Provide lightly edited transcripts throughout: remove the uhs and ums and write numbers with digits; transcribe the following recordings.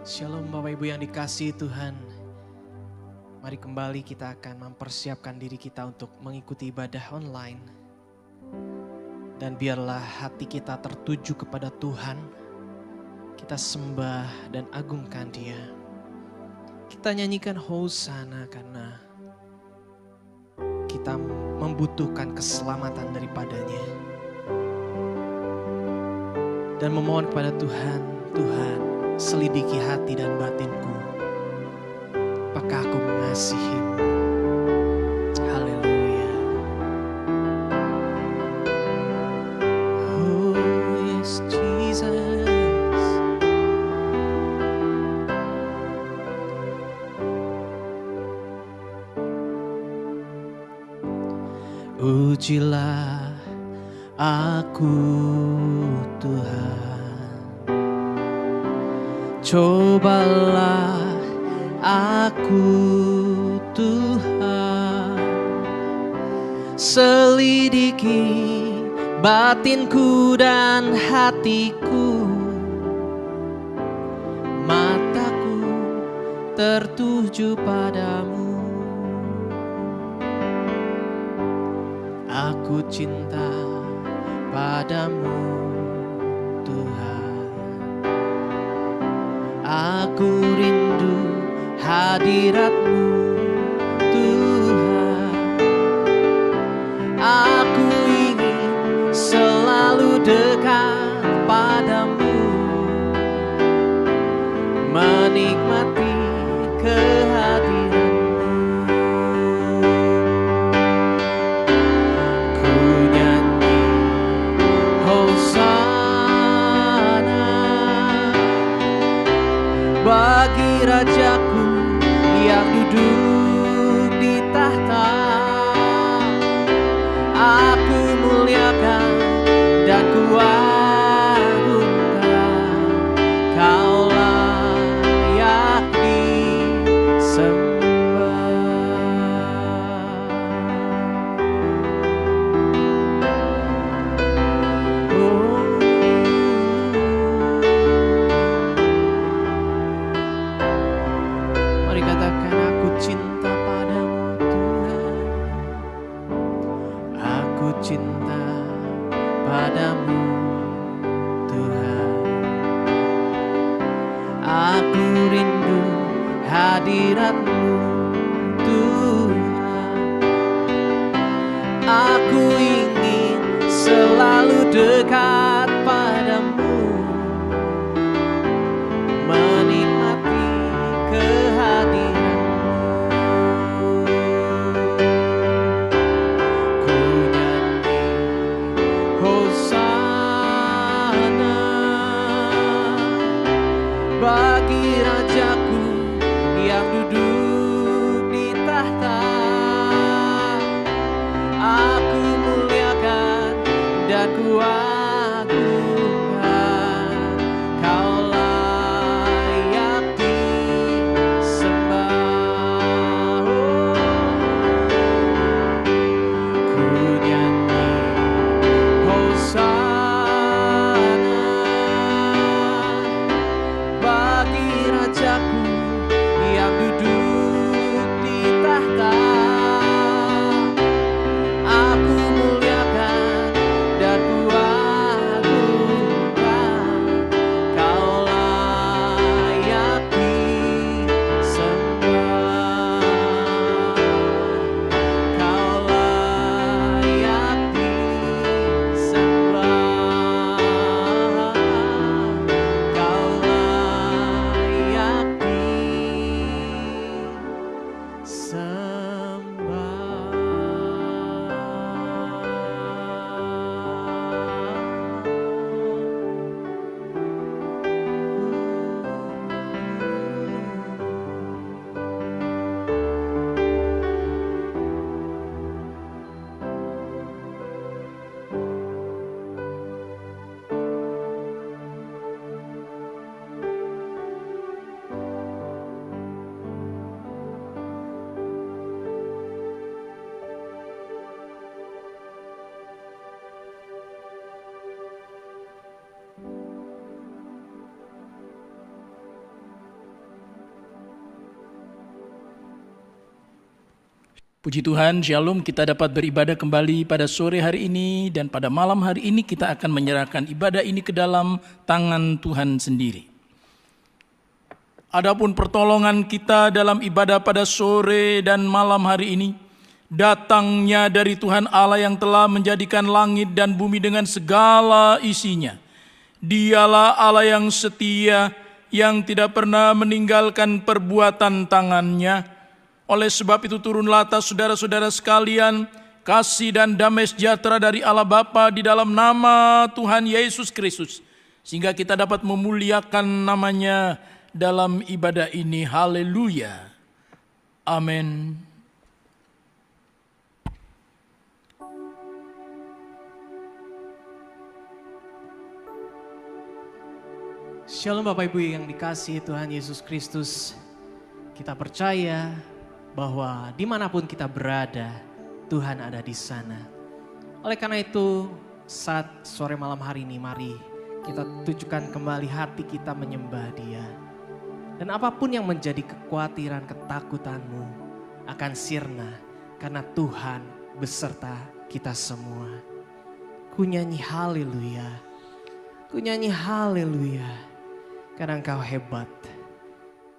Shalom Bapak Ibu yang dikasihi Tuhan. Mari kembali kita akan mempersiapkan diri kita untuk mengikuti ibadah online. Dan biarlah hati kita tertuju kepada Tuhan. Kita sembah dan agungkan Dia. Kita nyanyikan Hosana karena kita membutuhkan keselamatan daripadanya. Dan memohon kepada Tuhan, Tuhan, selidiki hati dan batinku. Apakah aku mengasihimu? Haleluya. Oh yes Jesus. Ujilah aku Tuhan, cobalah aku Tuhan, selidiki batinku dan hatiku, mataku tertuju padamu. Aku cinta padamu Tuhan. Aku rindu hadirat-Mu Tuhan. Aku ingin selalu dekat padamu, menikmati kehadiran. Bagi Rajaku yang duduk di tahta, aku muliakan dan kuagungkan. Kau layak disembah. Cinta padamu Tuhan. Aku rindu hadirat-Mu Tuhan. Aku ingin selalu dekat padamu, menikmati kehadiran. Bagi Rajaku yang duduk di tahta, aku muliakan dan kuagungkan. Kau layak disembah. Ku nyanyi Hosana bagi Rajaku yang duduk di tahta. Aku muliakan dan kuagungkan. Puji Tuhan, Shalom, kita dapat beribadah kembali pada sore hari ini, dan pada malam hari ini kita akan menyerahkan ibadah ini ke dalam tangan Tuhan sendiri. Adapun pertolongan kita dalam ibadah pada sore dan malam hari ini, datangnya dari Tuhan Allah yang telah menjadikan langit dan bumi dengan segala isinya. Dialah Allah yang setia, yang tidak pernah meninggalkan perbuatan tangannya. Oleh sebab itu turunlah atas saudara-saudara sekalian kasih dan damai sejahtera dari Allah Bapa di dalam nama Tuhan Yesus Kristus, sehingga kita dapat memuliakan namanya dalam ibadah ini. Haleluya. Amin. Shalom Bapak Ibu yang dikasihi Tuhan Yesus Kristus. Kita percaya bahwa dimanapun kita berada, Tuhan ada di sana. Oleh karena itu, saat sore malam hari ini, mari kita tujukan kembali hati kita menyembah Dia. Dan apapun yang menjadi kekhawatiran, ketakutanmu akan sirna, karena Tuhan beserta kita semua. Ku nyanyi haleluya, ku nyanyi haleluya, karena Engkau hebat,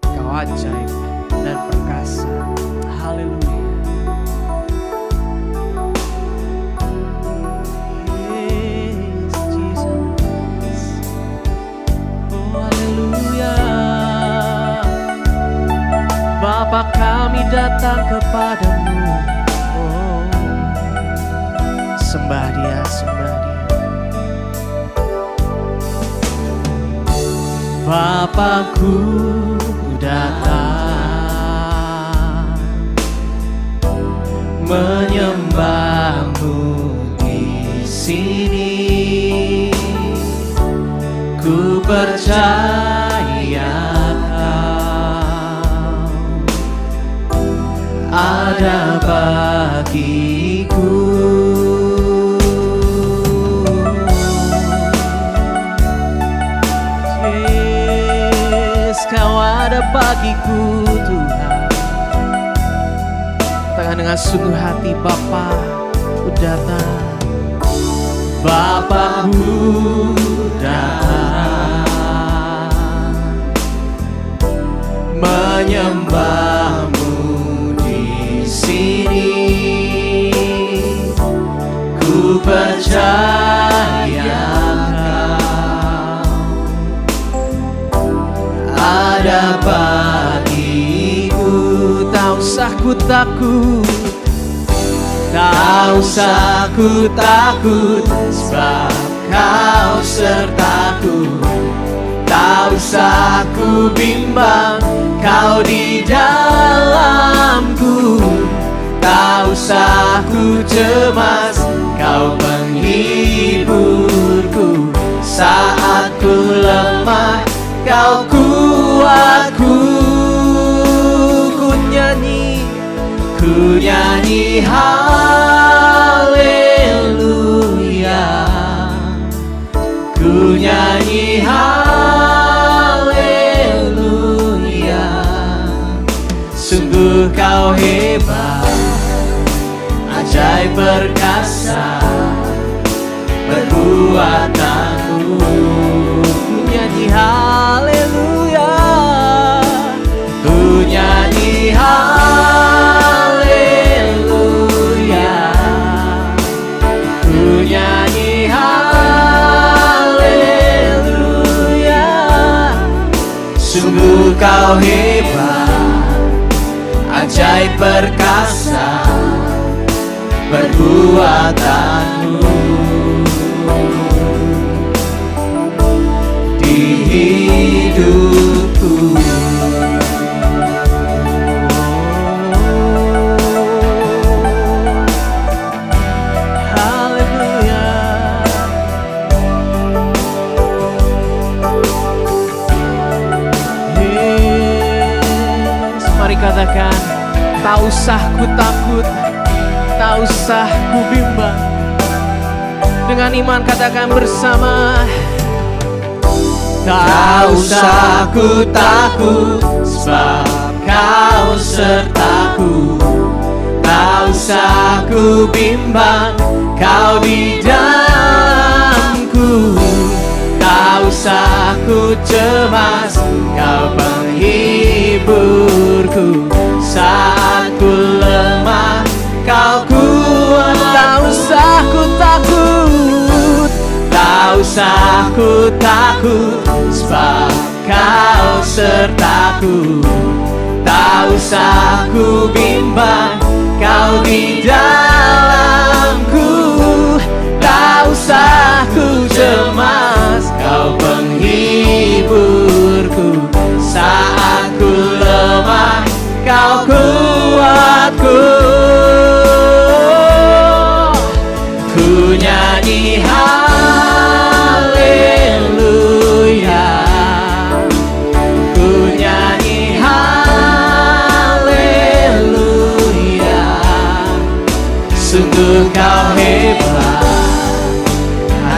Engkau ajaib dan perkasa. Haleluya. Yes, Jesus. Oh, haleluya. Bapa, kami datang kepadamu. Oh, sembah Dia, sembah Dia. Bapakku datang menyembahmu di sini. Ku percaya Kau ada bagiku. Yes, Kau ada bagiku Tuhan. Dengan sungguh hati Bapa ku datang, Bapakku datang menyembahmu di sini. Ku percaya Kau ada bagiku. Tak usah ku takut, tak usah ku takut, sebab Kau sertaku. Tak usah ku bimbang, Kau di dalamku. Tak usah ku cemas, Kau penghiburku. Saat ku lemah, Kau kuatku. Ku nyanyi haleluya, ku nyanyi haleluya. Sungguh Kau hebat, ajaib perkasa perbuatanmu. Ku nyanyi haleluya, ku nyanyi haleluya, ku nyanyi haleluya. Sungguh Kau hebat, ajaib perkasa perbuatanmu di hidupku. Katakan, tak usah ku takut, tak usah ku bimbang. Dengan iman katakan bersama, tak usah ku takut, sebab Kau sertaku. Tak Tak usah ku bimbang, kau di dalamku. Tak usah ku cemas, kau penghiburku. Saat ku lemah, kau kuat. Tak usah ku takut, tak usah ku takut, sebab kau sertaku. Tak usah ku bimbang, kau di dalamku. Tak usah ku cemas, kau penghiburku. Saat ku lemah, kau kuatku. Ku nyanyi haleluya, ku nyanyi haleluya. Sungguh kau hebat,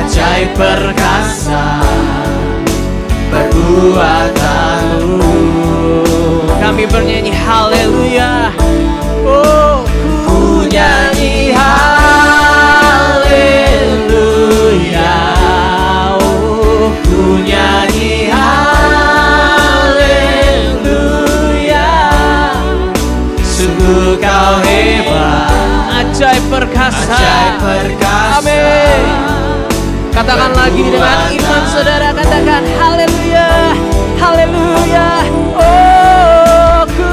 ajaib perkasa perbuatanmu. Kami bernyanyi haleluya. Oh, ku nyanyi haleluya. Oh, ku nyanyi haleluya. Sungguh kau hebat, ajaib perkasa. Ajaib perkasa. Amin. Katakan lagi dengan iman saudara, katakan haleluya, haleluya. Oh, ku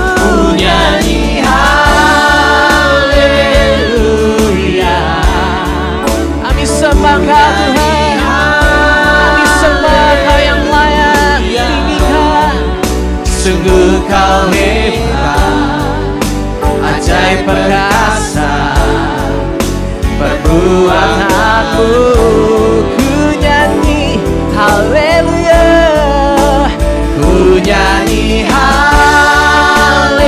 nyanyi haleluya. Kami sembah Kau Tuhan, kami sembah Kau yang layak ditinggikan. Sungguh Kau hebat, ajaib perkasa perbuatanmu. Haleluya, ku nyanyi haleluya,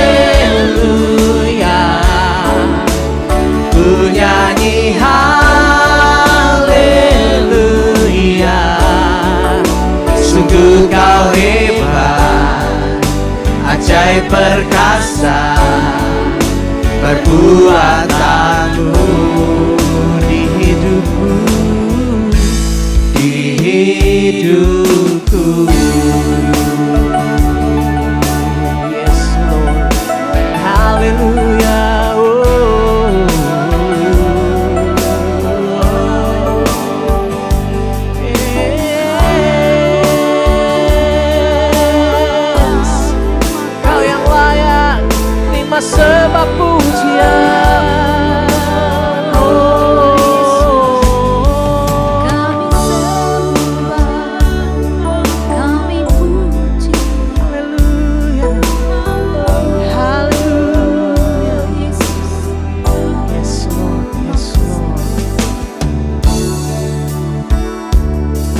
ku nyanyi haleluya. Sungguh kau hebat, ajaib perkasa perbuatanmu di hidupku, di hidupku. Yes Lord, haleluya. Oh, yes. Kau yang layak terima sebab pujian.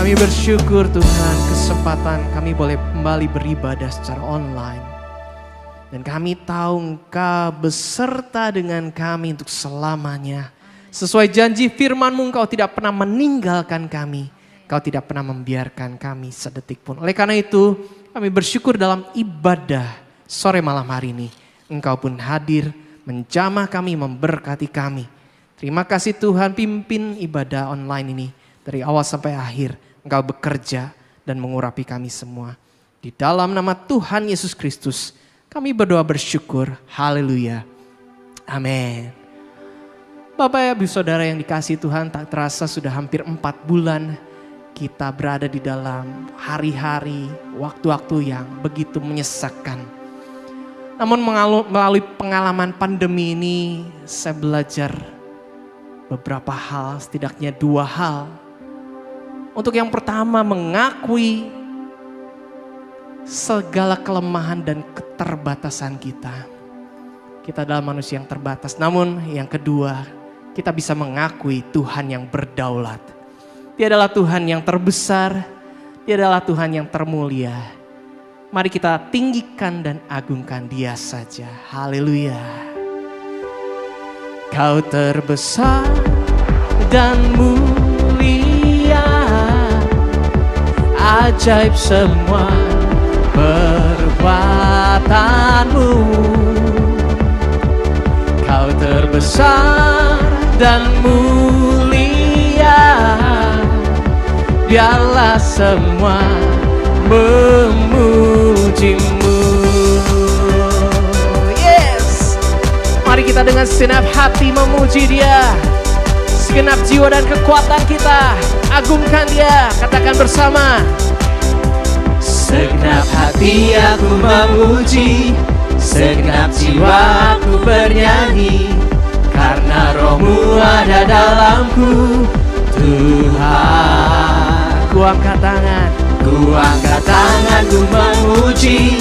Kami bersyukur Tuhan, kesempatan kami boleh kembali beribadah secara online. Dan kami tahu Engkau beserta dengan kami untuk selamanya. Sesuai janji firman-Mu, Engkau tidak pernah meninggalkan kami. Engkau tidak pernah membiarkan kami sedetik pun. Oleh karena itu kami bersyukur dalam ibadah sore malam hari ini. Engkau pun hadir menjamah kami, memberkati kami. Terima kasih Tuhan, pimpin ibadah online ini dari awal sampai akhir. Engkau bekerja dan mengurapi kami semua. Di dalam nama Tuhan Yesus Kristus kami berdoa bersyukur. Haleluya. Amin. Bapak Ibu Saudara yang dikasihi Tuhan, tak terasa sudah hampir 4 bulan kita berada di dalam hari-hari, waktu-waktu yang begitu menyesakkan. Namun melalui pengalaman pandemi ini saya belajar beberapa hal, setidaknya 2 hal. Untuk yang pertama, mengakui segala kelemahan dan keterbatasan kita. Kita adalah manusia yang terbatas. Namun yang kedua, kita bisa mengakui Tuhan yang berdaulat. Dia adalah Tuhan yang terbesar, Dia adalah Tuhan yang termulia. Mari kita tinggikan dan agungkan Dia saja. Haleluya. Kau terbesar dan mulia, ajaib semua perbuatanmu. Kau terbesar besar dan mulia, biarlah semua memuji-Mu. Yes, mari kita dengan segenap hati memuji Dia. Segenap jiwa dan kekuatan kita agungkan Dia. Katakan bersama. Segenap hati aku memuji, segenap jiwa aku bernyanyi, karena Roh-Mu ada dalamku, Tuhan. Ku angkat tangan, ku angkat tangan, ku memuji,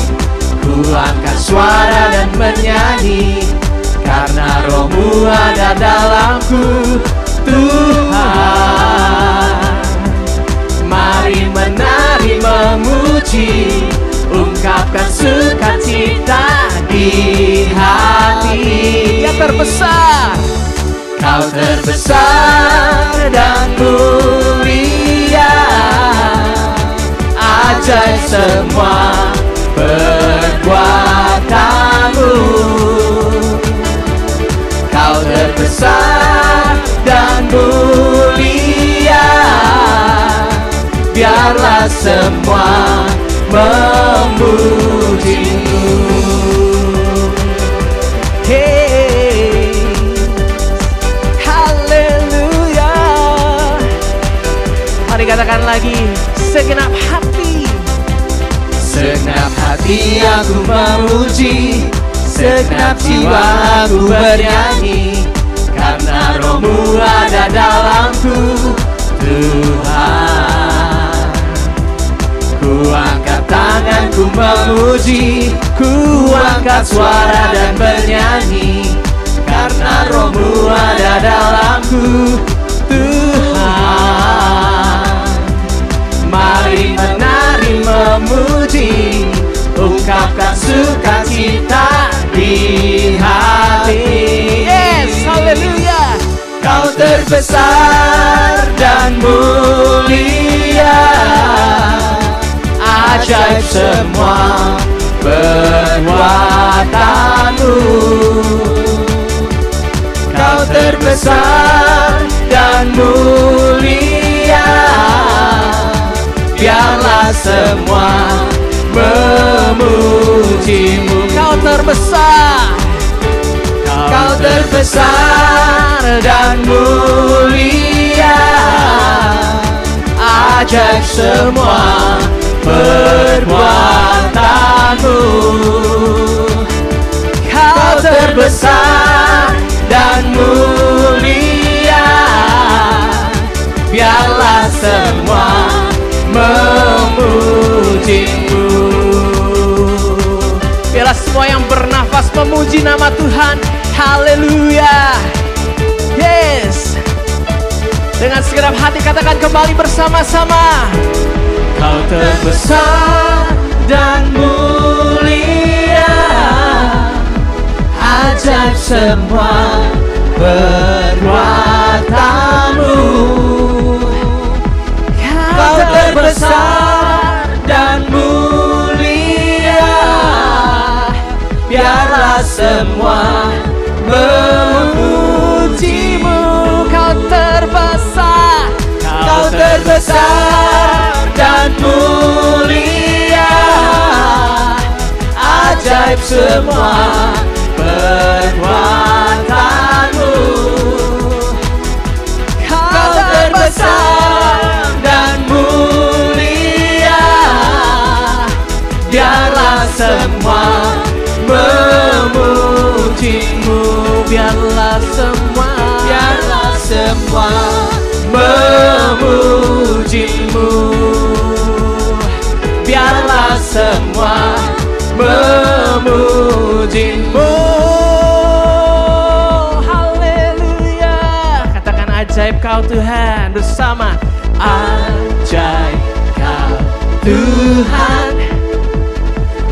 ku angkat suara dan menyanyi, karena Roh-Mu ada dalamku, Tuhan. Mari menari memuji, ungkapkan sukacita di hati. Yang terbesar, Kau terbesar dan mulia, ajaib semua perbuatan-Mu. Kau terbesar dan mulia, biarlah semua memuji-Mu. hey, haleluya. Mari katakan lagi, segenap hati. Segenap hati aku memuji, segenap jiwa aku bernyanyi, karena Roh-Mu ada dalamku, Tuhan. Ku angkat tangan, ku memuji, ku angkat suara dan bernyanyi, karena Roh-Mu ada dalamku, Tuhan. Mari menari memuji, ungkapkan sukacita di hati. Yes, haleluya. Kau terbesar dan mulia, ajaib semua perbuatan-Mu. Kau terbesar dan mulia, biarlah semua memuji-Mu. Kau terbesar, Kau terbesar dan mulia, ajaib semua perbuatan-Mu. Kau terbesar dan mulia, biarlah semua memuji-Mu. biarlah semua yang bernafas memuji nama Tuhan. Haleluya. Yes, dengan segenap hati katakan kembali bersama-sama. Kau terbesar dan mulia, ajaib semua perbuatan-Mu. Kau terbesar dan mulia, biarlah semua memuji-Mu. Kau terbesar, Kau terbesar dan mulia, ajaib semua perbuatan-Mu. Kau terbesar dan mulia, biarlah semua memuji-Mu. biarlah semua, Biarlah semua memuji-Mu. Biarlah semua memuji-Mu. haleluya. Katakan ajaib Kau Tuhan bersama. Ajaib Kau Tuhan,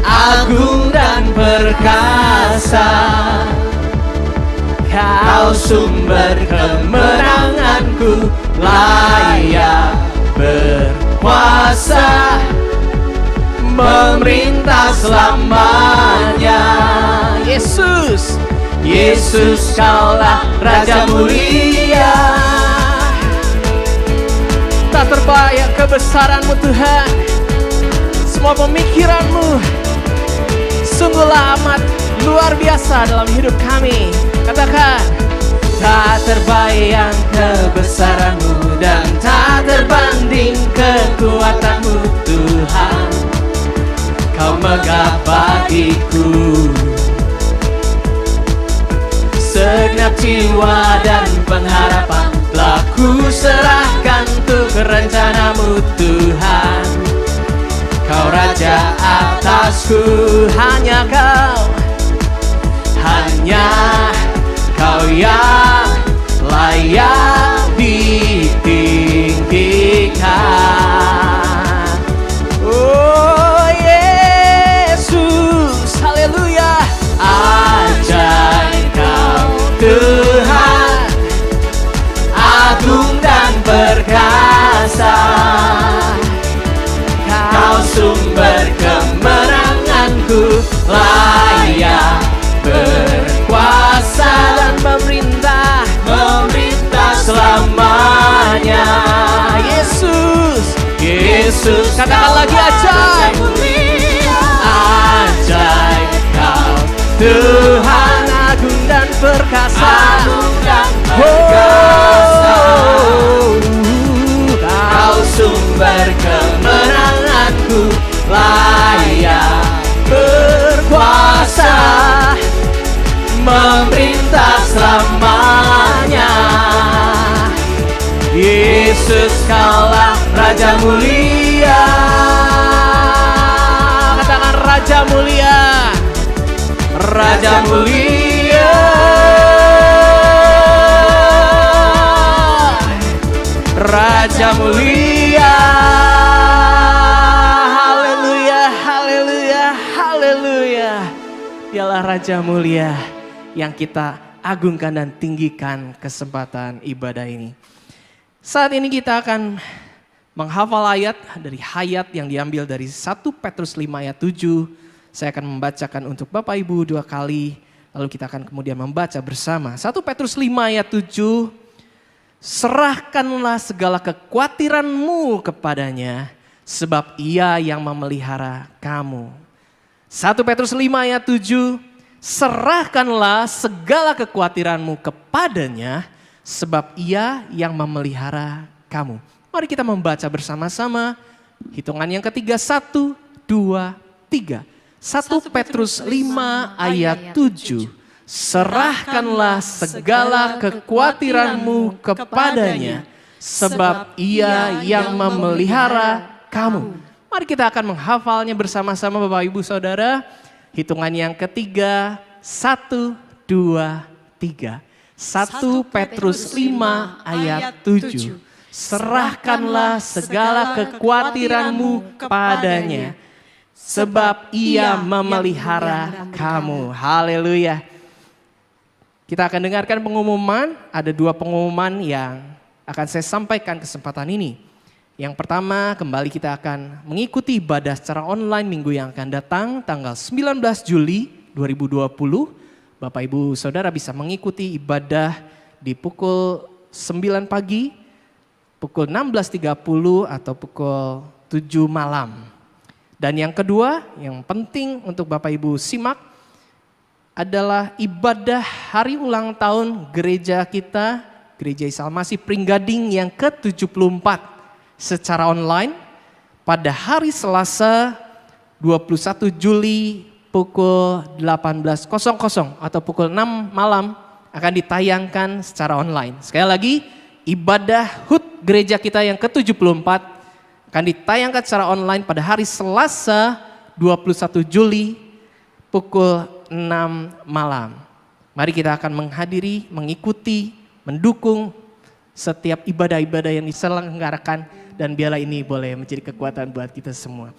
agung dan perkasa. Kau sumber kemenanganku, layak berkuasa, memerintah selamanya. Yesus, Yesus kaulah Raja mulia. Tak terbayang kebesaran-Mu Tuhan. Semua pemikiran-Mu sungguhlah amat luar biasa dalam hidup kami. Katakan, Tak terbayang kebesaran-Mu dan tak terbanding kekuatan-Mu Tuhan. Kau megah bagiku. Segenap jiwa dan pengharapan telah ku serahkan untuk rencana-Mu Tuhan. Kau Raja atasku, hanya Kau yang layak ditinggikan. oh Yesus, haleluya. Ajaib Kau Tuhan, agung dan perkasa. Kau sumber kemenanganku, layak berkuasa dan memerintah selamanya. Yesus, Katakan lagi, ajaib. Ajaib Kau Tuhan, agung dan perkasa. Kau sumber kemenanganku, layak berkuasa, memerintah selamanya. Yesus kaulah Raja mulia. Katakan, Raja mulia. Raja mulia. Raja mulia. Haleluya, haleluya, haleluya. Dialah Raja mulia yang kita agungkan dan tinggikan kesempatan ibadah ini. Saat ini kita akan menghafal ayat dari Hayat yang diambil dari 1 Petrus 5 ayat 7. Saya akan membacakan untuk Bapak Ibu 2 kali, lalu kita akan kemudian membaca bersama. 1 Petrus 5 ayat 7, serahkanlah segala kekhawatiranmu kepadanya, sebab Ia yang memelihara kamu. 1 Petrus 5 ayat 7, serahkanlah segala kekhawatiranmu kepadanya, sebab Ia yang memelihara kamu. Mari kita membaca bersama-sama. Hitungan yang ketiga, 1, 2, 3. 1 Petrus 5 ayat 7. Serahkanlah segala kekhawatiranmu kepadanya, sebab Ia yang memelihara kamu. Mari kita akan menghafalnya bersama-sama Bapak Ibu Saudara. Hitungan yang ketiga, 1, 2, 3. 1 Petrus 5 ayat 7. Serahkanlah segala kekhawatiranmu kepadanya, sebab Ia memelihara kamu. Haleluya. Kita akan dengarkan pengumuman. Ada 2 pengumuman yang akan saya sampaikan kesempatan ini. Yang pertama, kembali kita akan mengikuti ibadah secara online minggu yang akan datang, tanggal 19 Juli 2020. Bapak Ibu Saudara bisa mengikuti ibadah di pukul 9 pagi, pukul 16.30 atau pukul 7 malam. Dan yang kedua, yang penting untuk Bapak Ibu simak adalah ibadah hari ulang tahun gereja kita, Gereja Isa Al-Masih Pringgading yang ke-74 secara online pada hari Selasa 21 Juli pukul 18.00 atau pukul 6 malam akan ditayangkan secara online. Sekali lagi, ibadah HUT gereja kita yang ke-74 akan ditayangkan secara online pada hari Selasa 21 Juli pukul 6 malam. Mari kita akan menghadiri, mengikuti, mendukung setiap ibadah-ibadah yang diselenggarakan, dan biarlah ini boleh menjadi kekuatan buat kita semua.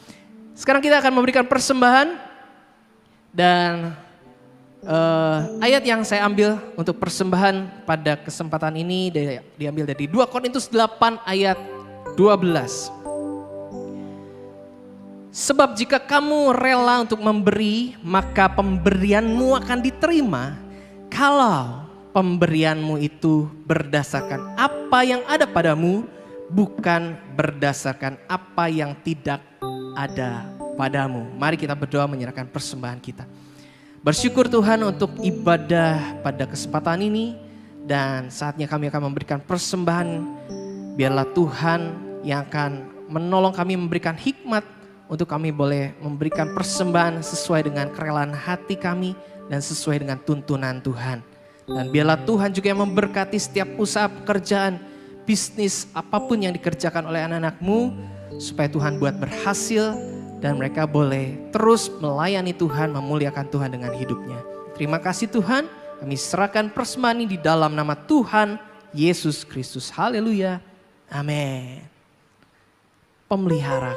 Sekarang kita akan memberikan persembahan. Dan ayat yang saya ambil untuk persembahan pada kesempatan ini diambil dari 2 Korintus 8 ayat 12. Sebab jika kamu rela untuk memberi, maka pemberianmu akan diterima, Kalau pemberianmu itu berdasarkan apa yang ada padamu, bukan berdasarkan apa yang tidak ada padamu. Mari kita berdoa menyerahkan persembahan kita. Bersyukur Tuhan untuk ibadah pada kesempatan ini. Dan saatnya kami akan memberikan persembahan. Biarlah Tuhan yang akan menolong kami memberikan hikmat untuk kami boleh memberikan persembahan sesuai dengan kerelaan hati kami dan sesuai dengan tuntunan Tuhan. Dan biarlah Tuhan juga yang memberkati setiap usaha pekerjaan, bisnis, apapun yang dikerjakan oleh anak-anak-Mu, supaya Tuhan buat berhasil dan mereka boleh terus melayani Tuhan, memuliakan Tuhan dengan hidupnya. Terima kasih Tuhan, kami serahkan persembahan ini di dalam nama Tuhan Yesus Kristus. Haleluya. Amin. Pemelihara.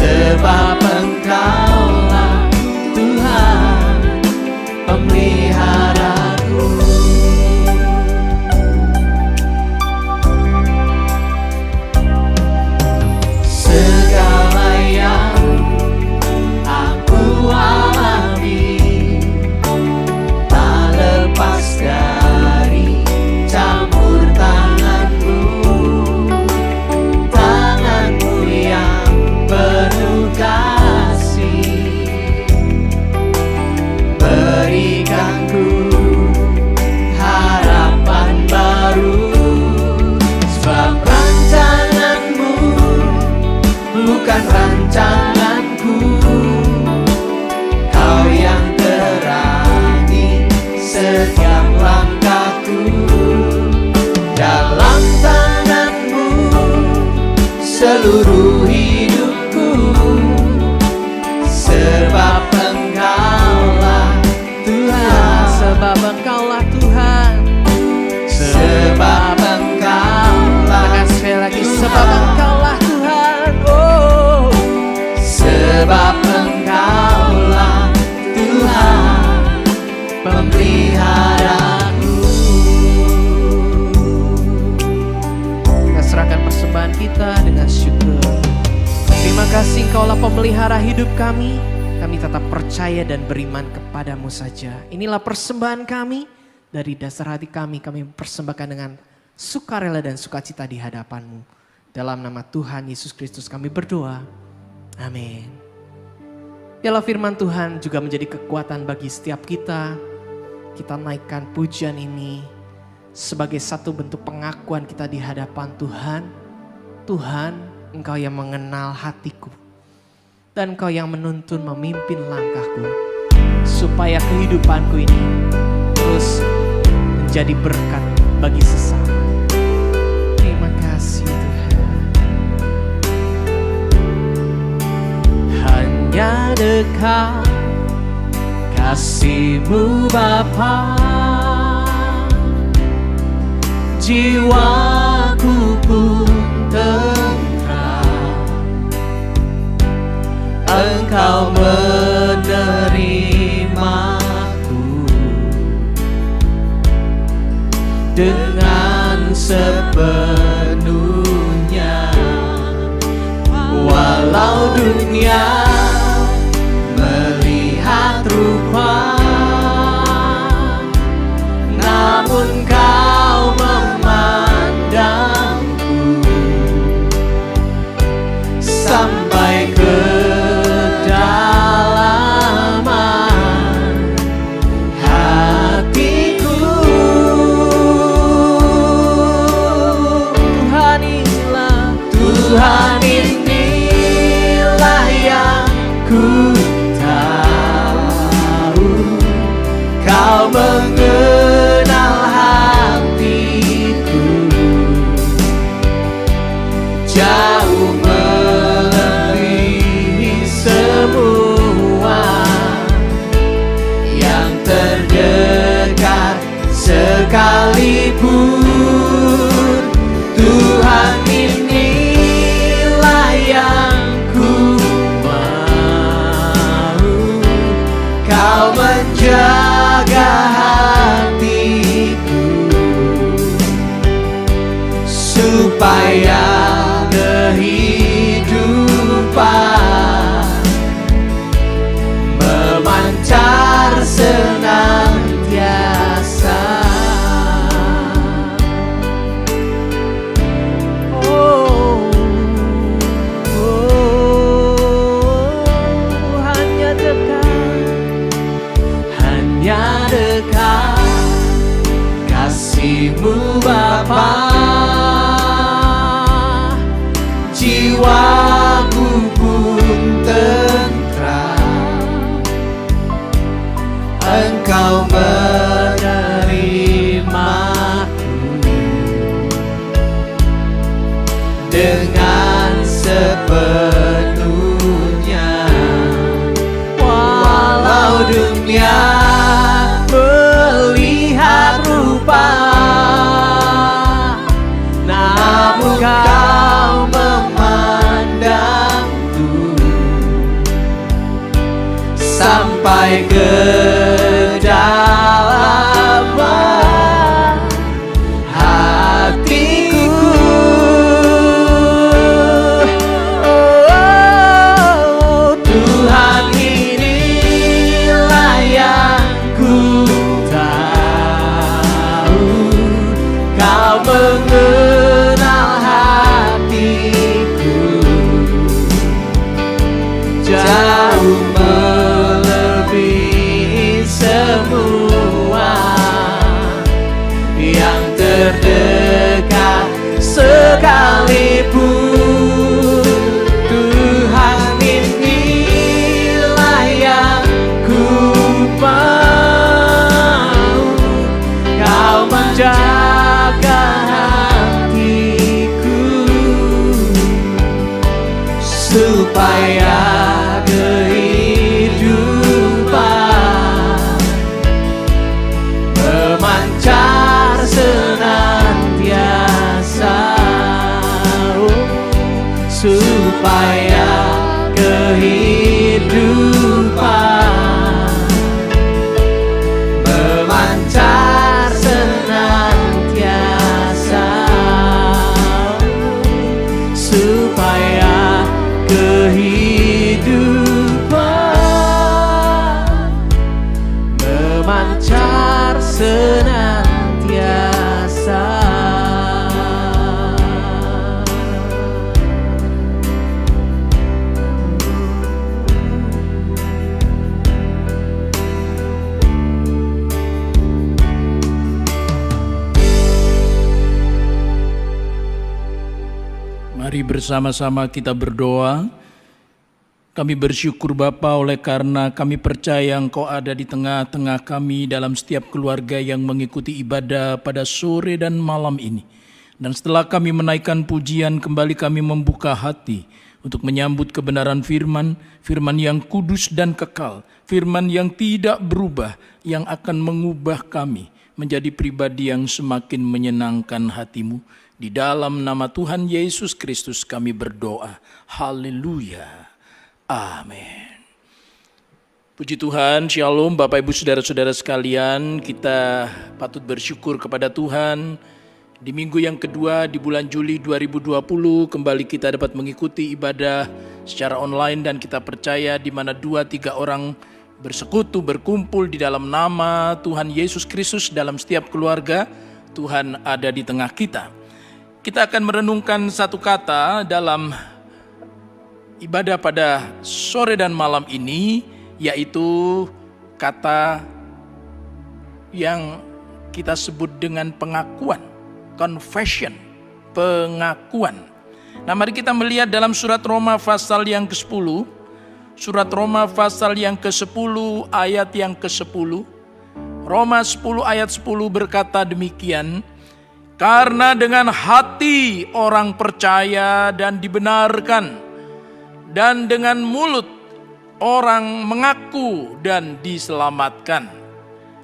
Sebab Engkaulah Tuhan pemeliharaku. Segala yang aku alami tak lepas dari campur tangan-Mu, tangan-Mu yang penuh kasih, berikanku harapan baru. Sebab rancangan-Mu bukan rancanganku, Kau yang terangi setiap langkahku. Dalam tangan-Mu seluruh hidupku, sebab Engkaulah Tuhan. Sebab Engkaulah Tuhan. Sebab Engkaulah Tekan sekali lagi. Tuhan. Sebab Engkaulah Tuhan. Oh. Sebab Engkaulah Tuhan pemeliharaku. Kita serahkan persembahan kita dengan syukur. Terima kasih Engkaulah pemelihara hidup kami. Kami tetap percaya dan beriman kepadamu saja. Inilah persembahan kami. Dari dasar hati kami persembahkan dengan sukarela dan sukacita di hadapan-Mu. Dalam nama Tuhan Yesus Kristus kami berdoa. Amin. Biarlah firman Tuhan juga menjadi kekuatan bagi setiap kita. Kita naikkan pujian ini sebagai satu bentuk pengakuan kita di hadapan Tuhan. Tuhan, Engkau yang mengenal hatiku. Dan Engkau yang menuntun memimpin langkahku. Supaya kehidupanku ini terus menjadi berkat bagi sesama. Terima kasih Tuhan. Hanya dekat kasih-Mu Bapa, jiwaku pun tentram. Engkau menerimaku dengan sepenuhnya. Walau dunia melihat rupa, namun Kau memandangku sampai ke kedalaman Engkau menjaga hatiku supaya kehidupan memancar senantiasa. Hanya dekat kasih-Mu Bapa, jiwaku pun tentram. Engkau menerimaku dengan sepenuhnya, walau dunia melihat rupa, namun Kau memandangku sampai ke dalam hatiku. Oh, Tuhan, inilah yang ku tahu, Kau mengenal hatiku jauh melebihi semua yang terdekat sekalipun. Tuhan, inilah yang ku mau, Kau menjaga hatiku supaya kehidupan memancar senantiasa. Supaya kehidupan memancar senantiasa. Supaya kehidupan memancar senantiasa. Mari bersama-sama kita berdoa. Kami bersyukur Bapa oleh karena kami percaya Engkau ada di tengah-tengah kami dalam setiap keluarga yang mengikuti ibadah pada sore dan malam ini. Dan setelah kami menaikkan pujian, kembali kami membuka hati untuk menyambut kebenaran firman, firman yang kudus dan kekal, firman yang tidak berubah, yang akan mengubah kami menjadi pribadi yang semakin menyenangkan hati-Mu. Di dalam nama Tuhan Yesus Kristus kami berdoa. Haleluya. Amin. Puji Tuhan, Shalom Bapak Ibu Saudara-saudara sekalian. Kita patut bersyukur kepada Tuhan. Di minggu yang kedua di bulan Juli 2020 kembali kita dapat mengikuti ibadah secara online, dan kita percaya di mana 2-3 orang bersekutu berkumpul di dalam nama Tuhan Yesus Kristus dalam setiap keluarga, Tuhan ada di tengah kita. Kita akan merenungkan satu kata dalam ibadah pada sore dan malam ini, yaitu kata yang kita sebut dengan pengakuan, confession, pengakuan. Nah, mari kita melihat dalam surat Roma pasal yang ke-10, surat Roma pasal yang ke-10 ayat yang ke-10. Roma 10 ayat 10 berkata demikian, karena dengan hati orang percaya dan dibenarkan, dan dengan mulut orang mengaku dan diselamatkan.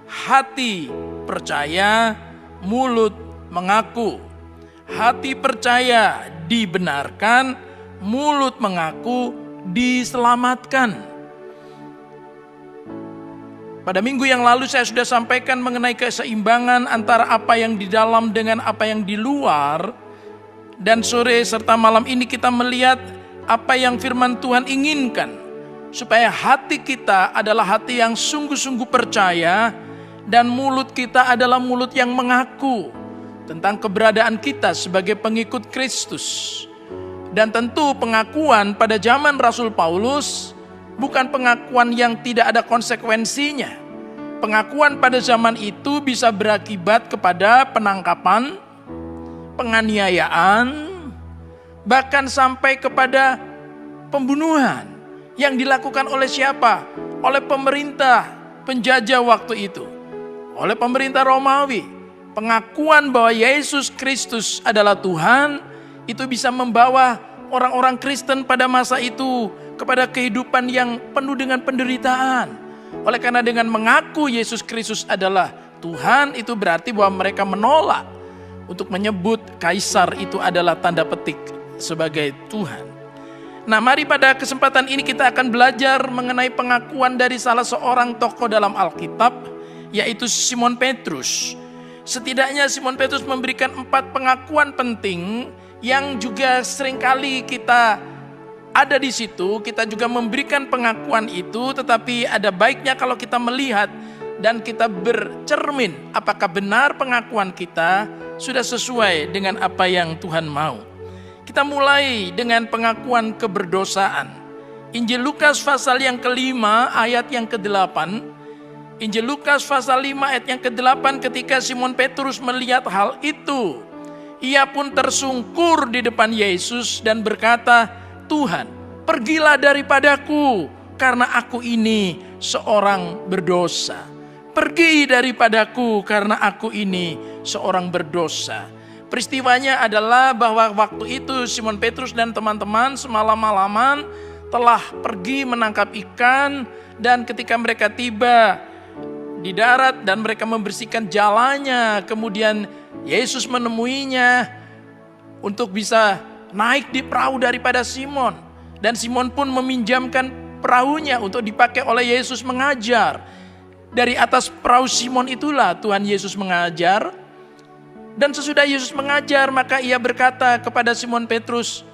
Hati percaya, mulut mengaku. Hati percaya dibenarkan, mulut mengaku diselamatkan. Pada minggu yang lalu saya sudah sampaikan mengenai keseimbangan antara apa yang di dalam dengan apa yang di luar. Dan sore serta malam ini kita melihat apa yang firman Tuhan inginkan. Supaya hati kita adalah hati yang sungguh-sungguh percaya dan mulut kita adalah mulut yang mengaku tentang keberadaan kita sebagai pengikut Kristus. Dan tentu pengakuan pada zaman Rasul Paulus bukan pengakuan yang tidak ada konsekuensinya. Pengakuan pada zaman itu bisa berakibat kepada penangkapan, penganiayaan, bahkan sampai kepada pembunuhan yang dilakukan oleh siapa? Oleh pemerintah penjajah waktu itu, oleh pemerintah Romawi. Pengakuan bahwa Yesus Kristus adalah Tuhan itu bisa membawa orang-orang Kristen pada masa itu kepada kehidupan yang penuh dengan penderitaan. Oleh karena dengan mengaku Yesus Kristus adalah Tuhan, itu berarti bahwa mereka menolak untuk menyebut kaisar itu adalah tanda petik sebagai Tuhan. Nah, mari pada kesempatan ini kita akan belajar mengenai pengakuan dari salah seorang tokoh dalam Alkitab, yaitu Simon Petrus. Setidaknya Simon Petrus memberikan 4 pengakuan penting yang juga seringkali kita ada di situ. Kita juga memberikan pengakuan itu, tetapi ada baiknya kalau kita melihat dan kita bercermin apakah benar pengakuan kita sudah sesuai dengan apa yang Tuhan mau. Kita mulai dengan pengakuan keberdosaan. Injil Lukas pasal yang ke-5 ayat yang ke-8. Injil Lukas pasal 5 ayat yang ke-8, ketika Simon Petrus melihat hal itu, ia pun tersungkur di depan Yesus dan berkata, "Tuhan, pergilah daripadaku, karena aku ini seorang berdosa. Pergi daripadaku, karena aku ini seorang berdosa." Peristiwanya adalah bahwa waktu itu Simon Petrus dan teman-teman semalam-malaman telah pergi menangkap ikan, dan ketika mereka tiba di darat dan mereka membersihkan jalannya, kemudian Yesus menemuinya untuk bisa naik di perahu daripada Simon. Dan Simon pun meminjamkan perahunya untuk dipakai oleh Yesus mengajar. Dari atas perahu Simon itulah Tuhan Yesus mengajar. Dan sesudah Yesus mengajar, maka ia berkata kepada Simon Petrus,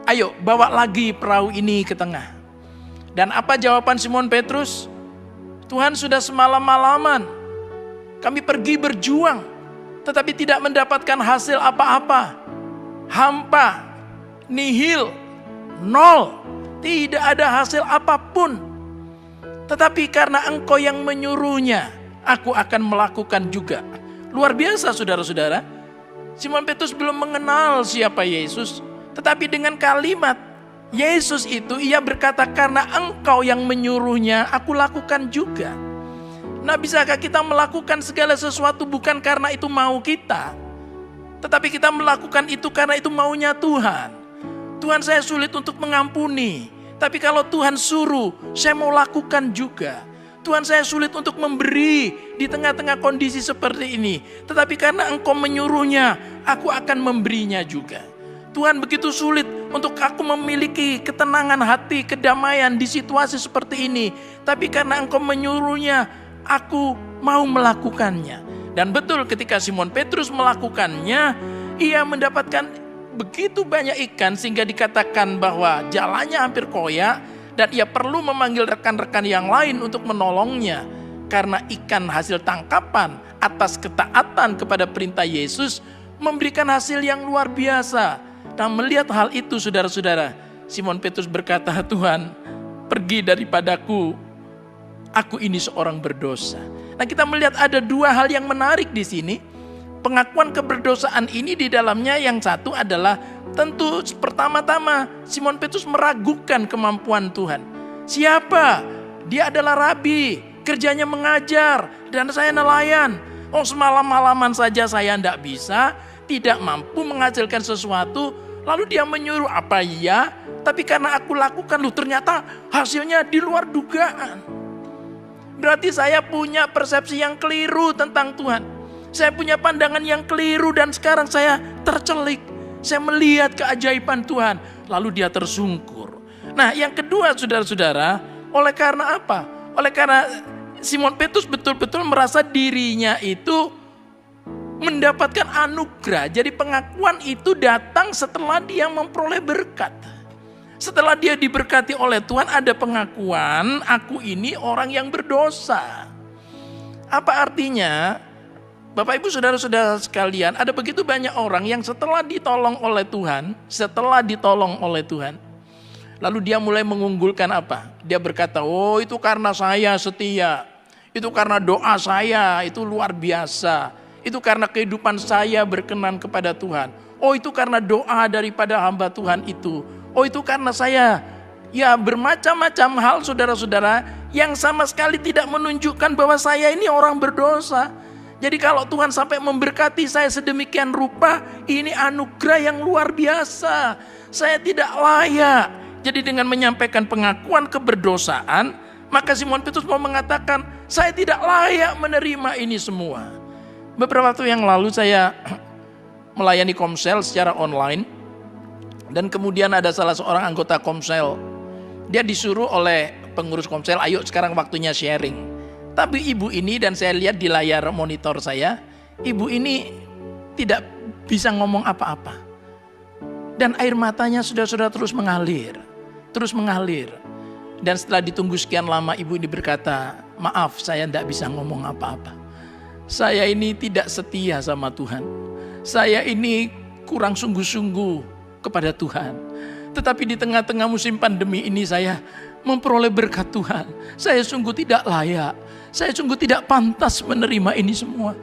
"Ayo bawa lagi perahu ini ke tengah." Dan apa jawaban Simon Petrus? "Tuhan, sudah semalam-malaman kami pergi berjuang, tetapi tidak mendapatkan hasil apa-apa. Hampa, nihil, nol, tidak ada hasil apapun. Tetapi karena Engkau yang menyuruhnya, aku akan melakukan juga." Luar biasa saudara-saudara. Simon Petrus belum mengenal siapa Yesus, tetapi dengan kalimat Yesus itu ia berkata, "Karena Engkau yang menyuruhnya, aku lakukan juga." Nah, bisakah kita melakukan segala sesuatu bukan karena itu mau kita, tetapi kita melakukan itu karena itu maunya Tuhan. Tuhan, saya sulit untuk mengampuni, tapi kalau Tuhan suruh, saya mau lakukan juga. Tuhan, saya sulit untuk memberi di tengah-tengah kondisi seperti ini, tetapi karena Engkau menyuruhnya, aku akan memberinya juga. Tuhan, begitu sulit untuk aku memiliki ketenangan hati, kedamaian di situasi seperti ini, tapi karena Engkau menyuruhnya, aku mau melakukannya. Dan betul, ketika Simon Petrus melakukannya, ia mendapatkan begitu banyak ikan sehingga dikatakan bahwa jalannya hampir koyak dan ia perlu memanggil rekan-rekan yang lain untuk menolongnya. Karena ikan hasil tangkapan atas ketaatan kepada perintah Yesus memberikan hasil yang luar biasa. Dan melihat hal itu saudara-saudara, Simon Petrus berkata, "Tuhan, pergi daripadaku, aku ini seorang berdosa." Nah, kita melihat ada 2 hal yang menarik di sini. Pengakuan keberdosaan ini di dalamnya yang satu adalah tentu pertama-tama Simon Petrus meragukan kemampuan Tuhan. Siapa? Dia adalah rabi, kerjanya mengajar, dan saya nelayan. Oh, semalam-malaman saja saya tidak bisa, tidak mampu menghasilkan sesuatu, lalu dia menyuruh, apa iya? Tapi karena aku lakukan, ternyata hasilnya di luar dugaan. Berarti saya punya persepsi yang keliru tentang Tuhan. Saya punya pandangan yang keliru dan sekarang saya tercelik. Saya melihat keajaiban Tuhan, lalu dia tersungkur. Nah, yang kedua saudara-saudara, oleh karena apa? Oleh karena Simon Petrus betul-betul merasa dirinya itu mendapatkan anugerah. Jadi pengakuan itu datang setelah dia memperoleh berkat. Setelah dia diberkati oleh Tuhan, ada pengakuan, aku ini orang yang berdosa. Apa artinya? Bapak Ibu saudara-saudara sekalian, ada begitu banyak orang yang setelah ditolong oleh Tuhan, lalu dia mulai mengunggulkan apa? Dia berkata, oh itu karena saya setia, itu karena doa saya, itu luar biasa, itu karena kehidupan saya berkenan kepada Tuhan, oh itu karena doa daripada hamba Tuhan itu, oh itu karena saya, ya bermacam-macam hal saudara-saudara yang sama sekali tidak menunjukkan bahwa saya ini orang berdosa. Jadi kalau Tuhan sampai memberkati saya sedemikian rupa, ini anugerah yang luar biasa. Saya tidak layak. Jadi dengan menyampaikan pengakuan keberdosaan, maka Simon Petrus mau mengatakan, saya tidak layak menerima ini semua. Beberapa waktu yang lalu saya melayani Komsel secara online. Dan kemudian ada salah seorang anggota Komsel. Dia disuruh oleh pengurus Komsel, ayo sekarang waktunya sharing. Tapi ibu ini, dan saya lihat di layar monitor saya, ibu ini tidak bisa ngomong apa-apa. Dan air matanya sudah terus mengalir. Dan setelah ditunggu sekian lama, ibu ini berkata, maaf saya tidak bisa ngomong apa-apa. Saya ini tidak setia sama Tuhan. Saya ini kurang sungguh-sungguh kepada Tuhan. Tetapi di tengah-tengah musim pandemi ini saya memperoleh berkat Tuhan. Saya sungguh tidak layak. Saya sungguh tidak pantas menerima ini semua.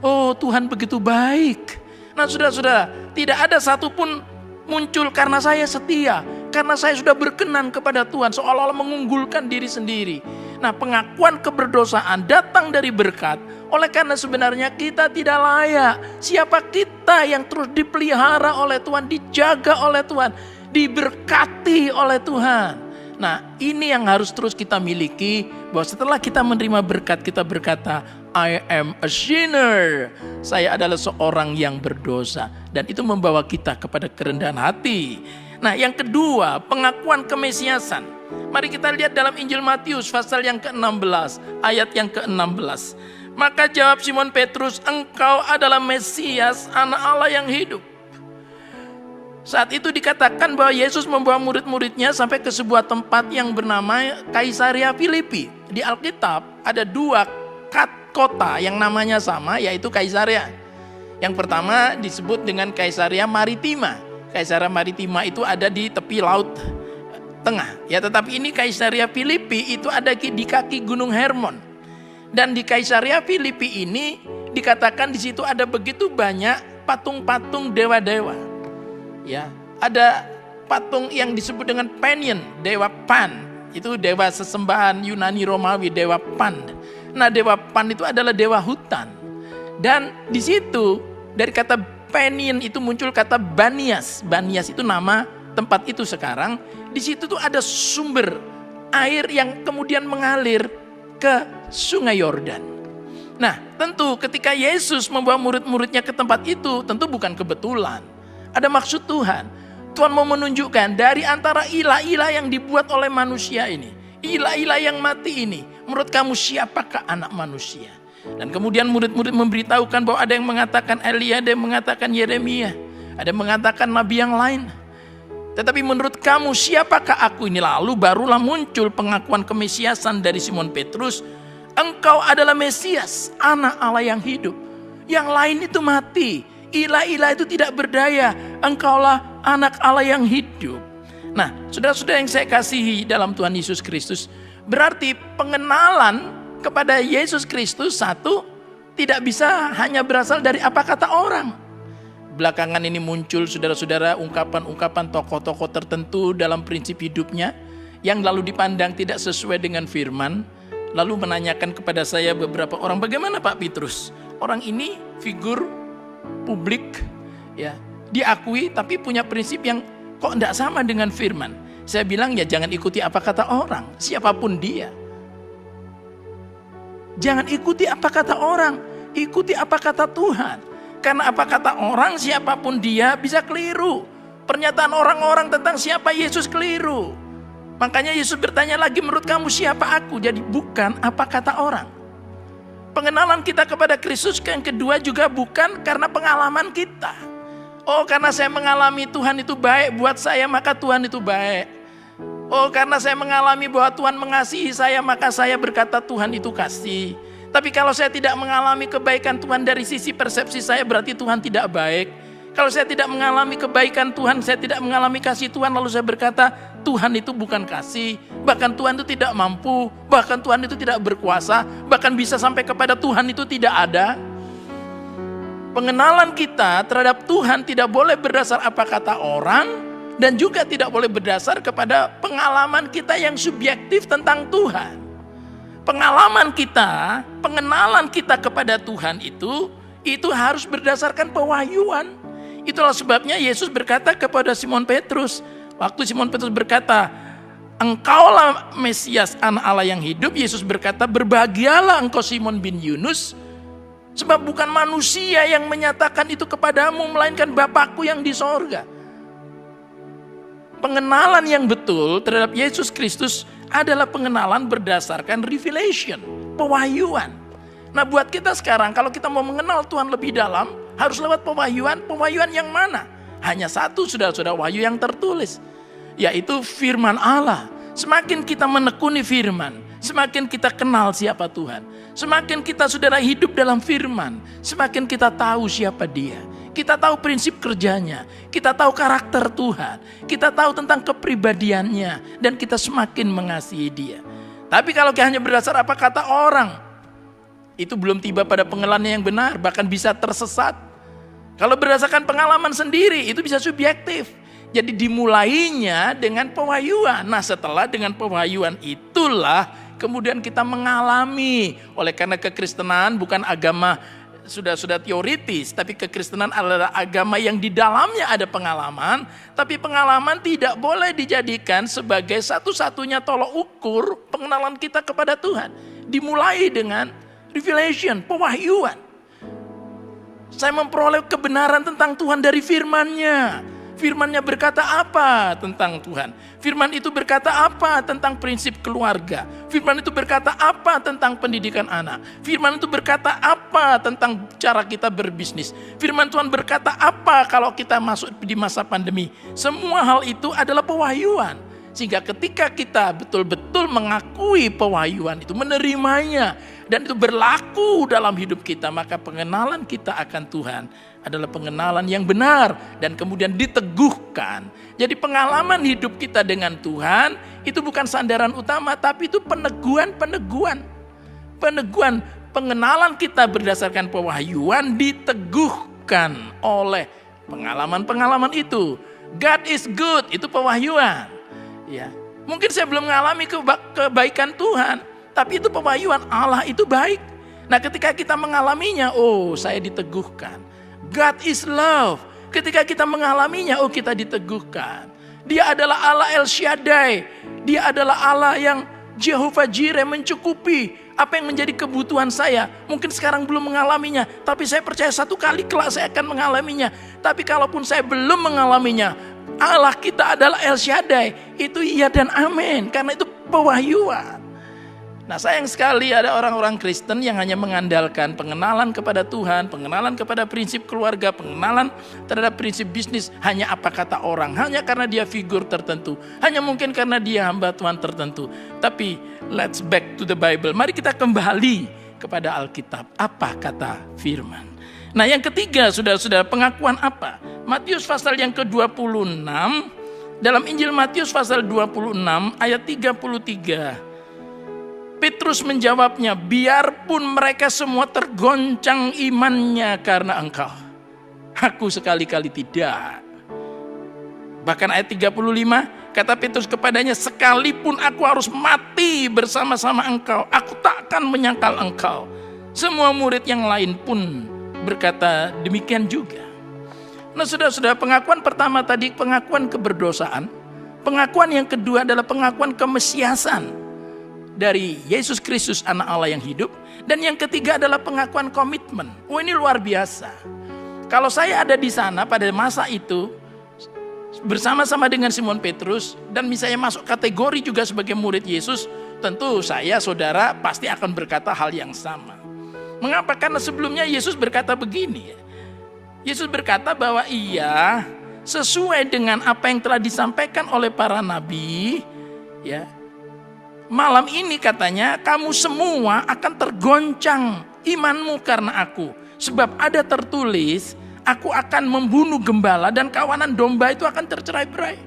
Oh Tuhan begitu baik. Nah saudara-saudara, tidak ada satupun muncul karena saya setia. Karena saya sudah berkenan kepada Tuhan, seolah-olah mengunggulkan diri sendiri. Nah pengakuan keberdosaan datang dari berkat. Oleh karena sebenarnya kita tidak layak. Siapa kita yang terus dipelihara oleh Tuhan, dijaga oleh Tuhan, diberkati oleh Tuhan. Nah ini yang harus terus kita miliki, bahwa setelah kita menerima berkat, kita berkata, I am a sinner. Saya adalah seorang yang berdosa. Dan itu membawa kita kepada kerendahan hati. Nah yang kedua, pengakuan kemesiasan. Mari kita lihat dalam Injil Matius pasal yang ke-16, ayat yang ke-16. Maka jawab Simon Petrus, engkau adalah Mesias, anak Allah yang hidup. Saat itu dikatakan bahwa Yesus membawa murid-muridnya sampai ke sebuah tempat yang bernama Kaisaria Filipi. Di Alkitab ada dua kota yang namanya sama, yaitu Kaisaria. Yang pertama disebut dengan Kaisaria Maritima. Kaisaria Maritima itu ada di tepi laut tengah. Ya, tetapi ini Kaisaria Filipi itu ada di kaki Gunung Hermon. Dan di Kaisaria Filipi ini dikatakan di situ ada begitu banyak patung-patung dewa-dewa. Ya, ada patung yang disebut dengan Panion, dewa Pan. Itu dewa sesembahan Yunani Romawi, dewa Pan. Nah, dewa Pan itu adalah dewa hutan. Dan di situ dari kata Panion itu muncul kata Banias. Banias itu nama tempat itu sekarang. Di situ tuh ada sumber air yang kemudian mengalir ke Sungai Yordan. Nah, tentu ketika Yesus membawa murid-muridnya ke tempat itu, tentu bukan kebetulan. Ada maksud Tuhan. Tuhan mau menunjukkan dari antara ilah-ilah yang dibuat oleh manusia ini, ilah-ilah yang mati ini, menurut kamu siapakah anak manusia? Dan kemudian murid-murid memberitahukan bahwa ada yang mengatakan Elia, ada yang mengatakan Yeremia, ada yang mengatakan nabi yang lain. Tetapi menurut kamu siapakah aku ini? Lalu barulah muncul pengakuan kemesiasan dari Simon Petrus. Engkau adalah Mesias, anak Allah yang hidup. Yang lain itu mati. Ilah-ilah itu tidak berdaya. Engkaulah anak Allah yang hidup. Nah, saudara-saudara yang saya kasihi dalam Tuhan Yesus Kristus, berarti pengenalan kepada Yesus Kristus satu tidak bisa hanya berasal dari apa kata orang. Belakangan ini muncul saudara-saudara ungkapan-ungkapan tokoh-tokoh tertentu dalam prinsip hidupnya yang lalu dipandang tidak sesuai dengan firman. Lalu menanyakan kepada saya beberapa orang, bagaimana Pak Petrus? Orang ini figur publik, ya, diakui tapi punya prinsip yang kok tidak sama dengan firman. Saya bilang ya jangan ikuti apa kata orang, siapapun dia. Jangan ikuti apa kata orang, ikuti apa kata Tuhan. Karena apa kata orang, siapapun dia bisa keliru. Pernyataan orang-orang tentang siapa Yesus keliru. Makanya Yesus bertanya lagi, menurut kamu siapa aku? Jadi bukan apa kata orang. Pengenalan kita kepada Kristus yang kedua juga bukan karena pengalaman kita. Oh, karena saya mengalami Tuhan itu baik buat saya, maka Tuhan itu baik. Oh, karena saya mengalami bahwa Tuhan mengasihi saya, maka saya berkata Tuhan itu kasih. Tapi kalau saya tidak mengalami kebaikan Tuhan dari sisi persepsi saya, berarti Tuhan tidak baik. Kalau saya tidak mengalami kebaikan Tuhan, saya tidak mengalami kasih Tuhan, lalu saya berkata Tuhan itu bukan kasih, bahkan Tuhan itu tidak mampu, bahkan Tuhan itu tidak berkuasa, bahkan bisa sampai kepada Tuhan itu tidak ada. Pengenalan kita terhadap Tuhan tidak boleh berdasar apa kata orang, dan juga tidak boleh berdasar kepada pengalaman kita yang subjektif tentang Tuhan. Pengalaman kita, pengenalan kita kepada Tuhan itu harus berdasarkan pewahyuan. Itulah sebabnya Yesus berkata kepada Simon Petrus, waktu Simon Petrus berkata, engkaulah Mesias, anak Allah yang hidup, Yesus berkata, berbahagialah engkau Simon bin Yunus, sebab bukan manusia yang menyatakan itu kepadamu, melainkan Bapakku yang di sorga. Pengenalan yang betul terhadap Yesus Kristus adalah pengenalan berdasarkan revelation, pewahyuan. Nah, buat kita sekarang, kalau kita mau mengenal Tuhan lebih dalam, harus lewat pewahyuan. Pewahyuan yang mana? Hanya satu, saudara-saudara, wahyu yang tertulis, yaitu firman Allah. Semakin kita menekuni firman, semakin kita kenal siapa Tuhan. Semakin kita, saudara, hidup dalam firman, semakin kita tahu siapa Dia. Kita tahu prinsip kerjanya, kita tahu karakter Tuhan, kita tahu tentang kepribadiannya, dan kita semakin mengasihi Dia. Tapi kalau hanya berdasar apa kata orang, itu belum tiba pada pengenalan yang benar, bahkan bisa tersesat. Kalau berdasarkan pengalaman sendiri, itu bisa subjektif. Jadi dimulainya dengan pewahyuan. Nah, setelah dengan pewahyuan itulah kemudian kita mengalami. Oleh karena kekristenan bukan agama sudah teoritis, tapi kekristenan adalah agama yang di dalamnya ada pengalaman, tapi pengalaman tidak boleh dijadikan sebagai satu-satunya tolok ukur pengenalan kita kepada Tuhan. Dimulai dengan revelation, pewahyuan. Saya memperoleh kebenaran tentang Tuhan dari firman-Nya. Firman-Nya berkata apa tentang Tuhan? Firman itu berkata apa tentang prinsip keluarga? Firman itu berkata apa tentang pendidikan anak? Firman itu berkata apa tentang cara kita berbisnis? Firman Tuhan berkata apa kalau kita masuk di masa pandemi? Semua hal itu adalah pewahyuan. Sehingga ketika kita betul-betul mengakui pewahyuan itu, menerimanya, dan itu berlaku dalam hidup kita, maka pengenalan kita akan Tuhan adalah pengenalan yang benar dan kemudian diteguhkan. Jadi pengalaman hidup kita dengan Tuhan itu bukan sandaran utama, tapi itu peneguhan. Pengenalan kita berdasarkan pewahyuan diteguhkan oleh pengalaman-pengalaman itu. God is good, itu pewahyuan. Ya, mungkin saya belum mengalami kebaikan Tuhan, tapi itu pewahyuan, Allah itu baik. Nah, ketika kita mengalaminya, oh, saya diteguhkan. God is love. Ketika kita mengalaminya, oh, kita diteguhkan. Dia adalah Allah El Shaddai. Dia adalah Allah yang Jehovah Jireh, mencukupi apa yang menjadi kebutuhan saya. Mungkin sekarang belum mengalaminya, tapi saya percaya satu kali kelak saya akan mengalaminya. Tapi kalaupun saya belum mengalaminya, Allah kita adalah El Shaddai. Itu iya dan amin, karena itu pewahyuan. Nah, sayang sekali ada orang-orang Kristen yang hanya mengandalkan pengenalan kepada Tuhan, pengenalan kepada prinsip keluarga, pengenalan terhadap prinsip bisnis, hanya apa kata orang, hanya karena dia figur tertentu, hanya mungkin karena dia hamba Tuhan tertentu. Tapi let's back to the Bible. Mari kita kembali kepada Alkitab. Apa kata firman? Nah, yang ketiga, saudara-saudara, pengakuan apa? Matius pasal yang ke-26, dalam Injil Matius pasal 26 ayat 33. Petrus menjawabnya, biarpun mereka semua tergoncang imannya karena engkau, aku sekali-kali tidak. Bahkan ayat 35, kata Petrus kepadanya, sekalipun aku harus mati bersama-sama engkau, aku tak akan menyangkal engkau. Semua murid yang lain pun berkata demikian juga. Nah, saudara-saudara, pengakuan pertama tadi pengakuan keberdosaan. Pengakuan yang kedua adalah pengakuan kemesiasan dari Yesus Kristus anak Allah yang hidup. Dan yang ketiga adalah pengakuan komitmen. Oh, ini luar biasa. Kalau saya ada di sana pada masa itu, bersama-sama dengan Simon Petrus, dan misalnya masuk kategori juga sebagai murid Yesus, tentu saya, saudara, pasti akan berkata hal yang sama. Mengapa? Karena sebelumnya Yesus berkata begini. Yesus berkata bahwa ia sesuai dengan apa yang telah disampaikan oleh para nabi, ya. Malam ini katanya kamu semua akan tergoncang imanmu karena aku. Sebab ada tertulis, aku akan membunuh gembala dan kawanan domba itu akan tercerai-berai.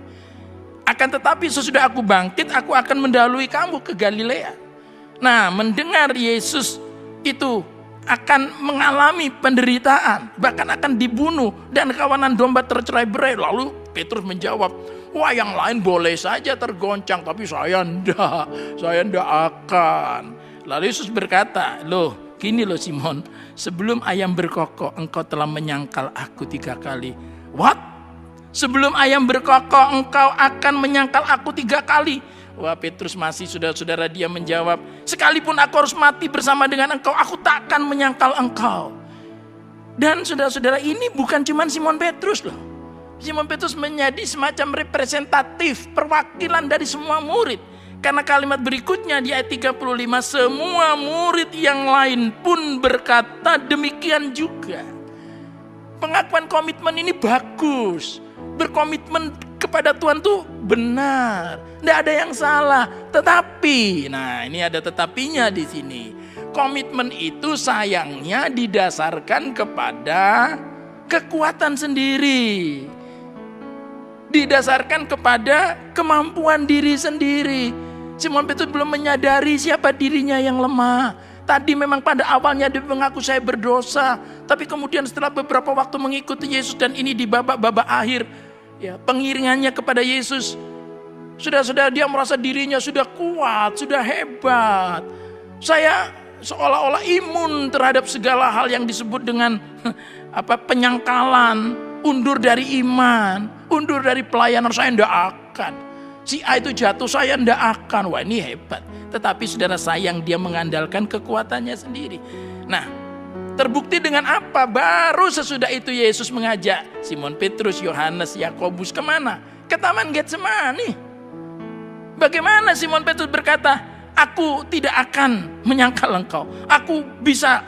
Akan tetapi sesudah aku bangkit, aku akan mendahului kamu ke Galilea. Nah, mendengar Yesus itu akan mengalami penderitaan, bahkan akan dibunuh dan kawanan domba tercerai-berai. Lalu Petrus menjawab, wah, yang lain boleh saja tergoncang, tapi saya enggak akan. Lalu Yesus berkata, loh, gini loh Simon, sebelum ayam berkokok engkau telah menyangkal aku 3 kali. What? Sebelum ayam berkokok engkau akan menyangkal aku 3 kali. Wah, Petrus masih, saudara-saudara, dia menjawab, sekalipun aku harus mati bersama dengan engkau, aku tak akan menyangkal engkau. Dan saudara-saudara, ini bukan cuma Simon Petrus loh. Simon Petrus menjadi semacam representatif, perwakilan dari semua murid. Karena kalimat berikutnya di ayat 35, semua murid yang lain pun berkata demikian juga. Pengakuan komitmen ini bagus. Berkomitmen kepada Tuhan tuh benar, tidak ada yang salah. Tetapi, nah ini ada tetapinya di sini. Komitmen itu sayangnya didasarkan kepada kekuatan sendiri, didasarkan kepada kemampuan diri sendiri. Simon Petrus belum menyadari siapa dirinya yang lemah. Tadi memang pada awalnya dia mengaku saya berdosa, tapi kemudian setelah beberapa waktu mengikuti Yesus, dan ini di babak-babak akhir, ya, pengiringannya kepada Yesus, sudah dia merasa dirinya sudah kuat, sudah hebat. Saya seolah-olah imun terhadap segala hal yang disebut dengan penyangkalan, undur dari iman, undur dari pelayanan, saya tidak akan. Si A itu jatuh, saya tidak akan. Wah, ini hebat. Tetapi saudara, sayang dia mengandalkan kekuatannya sendiri. Nah, terbukti dengan apa? Baru sesudah itu Yesus mengajak Simon Petrus, Yohanes, Yakobus kemana? Ke Taman Getsemani. Bagaimana Simon Petrus berkata, aku tidak akan menyangkal engkau. Aku bisa,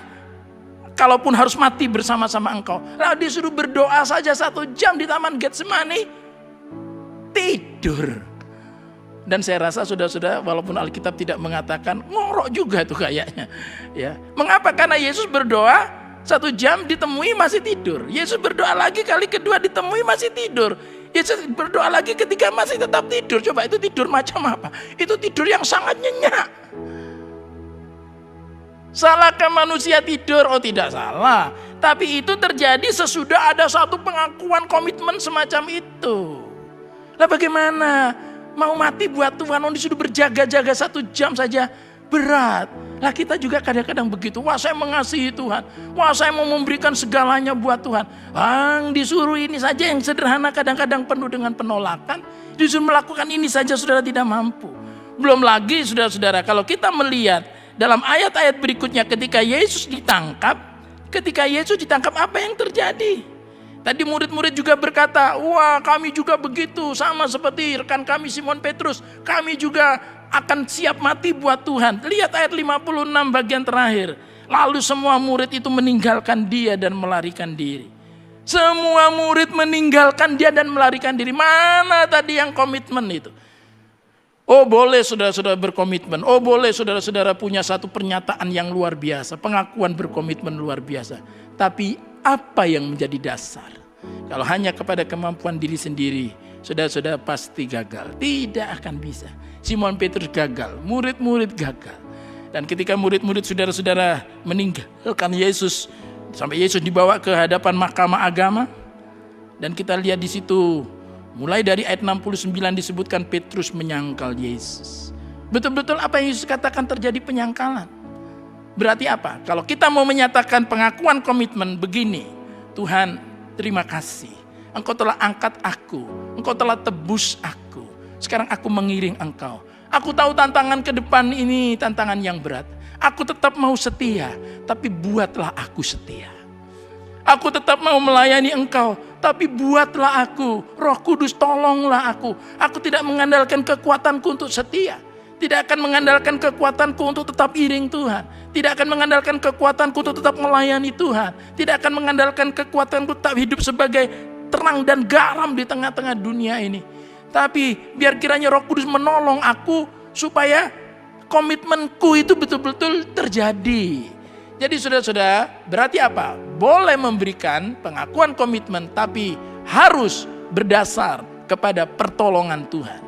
kalaupun harus mati bersama-sama engkau. Lalu dia suruh berdoa saja 1 jam di Taman Getsemani, tidur. Dan saya rasa saudara-saudara, walaupun Alkitab tidak mengatakan, ngorok juga tuh kayaknya. Ya, mengapa? Karena Yesus berdoa 1 jam ditemui masih tidur. Yesus berdoa lagi kali kedua ditemui masih tidur. Yesus berdoa lagi ketiga masih tetap tidur. Coba itu tidur macam apa? Itu tidur yang sangat nyenyak. Salahkah manusia tidur? Oh, tidak salah. Tapi itu terjadi sesudah ada satu pengakuan komitmen semacam itu. Lah bagaimana? Mau mati buat Tuhan, disuruh berjaga-jaga 1 jam saja berat. Lah kita juga kadang-kadang begitu. Wah, saya mengasihi Tuhan. Wah, saya mau memberikan segalanya buat Tuhan. Disuruh ini saja yang sederhana kadang-kadang penuh dengan penolakan. Disuruh melakukan ini saja saudara tidak mampu. Belum lagi saudara-saudara, kalau kita melihat dalam ayat-ayat berikutnya ketika Yesus ditangkap apa yang terjadi? Tadi murid-murid juga berkata, wah kami juga begitu, sama seperti rekan kami Simon Petrus. Kami juga akan siap mati buat Tuhan. Lihat ayat 56 bagian terakhir. Lalu semua murid itu meninggalkan dia dan melarikan diri. Semua murid meninggalkan dia dan melarikan diri. Mana tadi yang komitmen itu? Oh boleh saudara-saudara berkomitmen. Oh boleh saudara-saudara punya satu pernyataan yang luar biasa. Pengakuan berkomitmen luar biasa. Tapi apa yang menjadi dasar? Kalau hanya kepada kemampuan diri sendiri, saudara-saudara pasti gagal. Tidak akan bisa. Simon Petrus gagal, murid-murid gagal. Dan ketika murid-murid saudara-saudara meninggalkan Yesus, sampai Yesus dibawa ke hadapan mahkamah agama, dan kita lihat di situ, mulai dari ayat 69 disebutkan Petrus menyangkal Yesus. Betul-betul apa yang Yesus katakan terjadi penyangkalan. Berarti apa? Kalau kita mau menyatakan pengakuan komitmen begini, Tuhan terima kasih, Engkau telah angkat aku, Engkau telah tebus aku, sekarang aku mengiring Engkau. Aku tahu tantangan ke depan ini tantangan yang berat. Aku tetap mau setia, tapi buatlah aku setia. Aku tetap mau melayani Engkau, tapi buatlah aku. Roh Kudus tolonglah aku. Aku tidak mengandalkan kekuatanku untuk setia. Tidak akan mengandalkan kekuatanku untuk tetap iring Tuhan. Tidak akan mengandalkan kekuatanku untuk tetap melayani Tuhan. Tidak akan mengandalkan kekuatanku tetap hidup sebagai terang dan garam di tengah-tengah dunia ini. Tapi biar kiranya Roh Kudus menolong aku supaya komitmenku itu betul-betul terjadi. Jadi saudara-saudara, berarti apa? Boleh memberikan pengakuan komitmen, tapi harus berdasar kepada pertolongan Tuhan.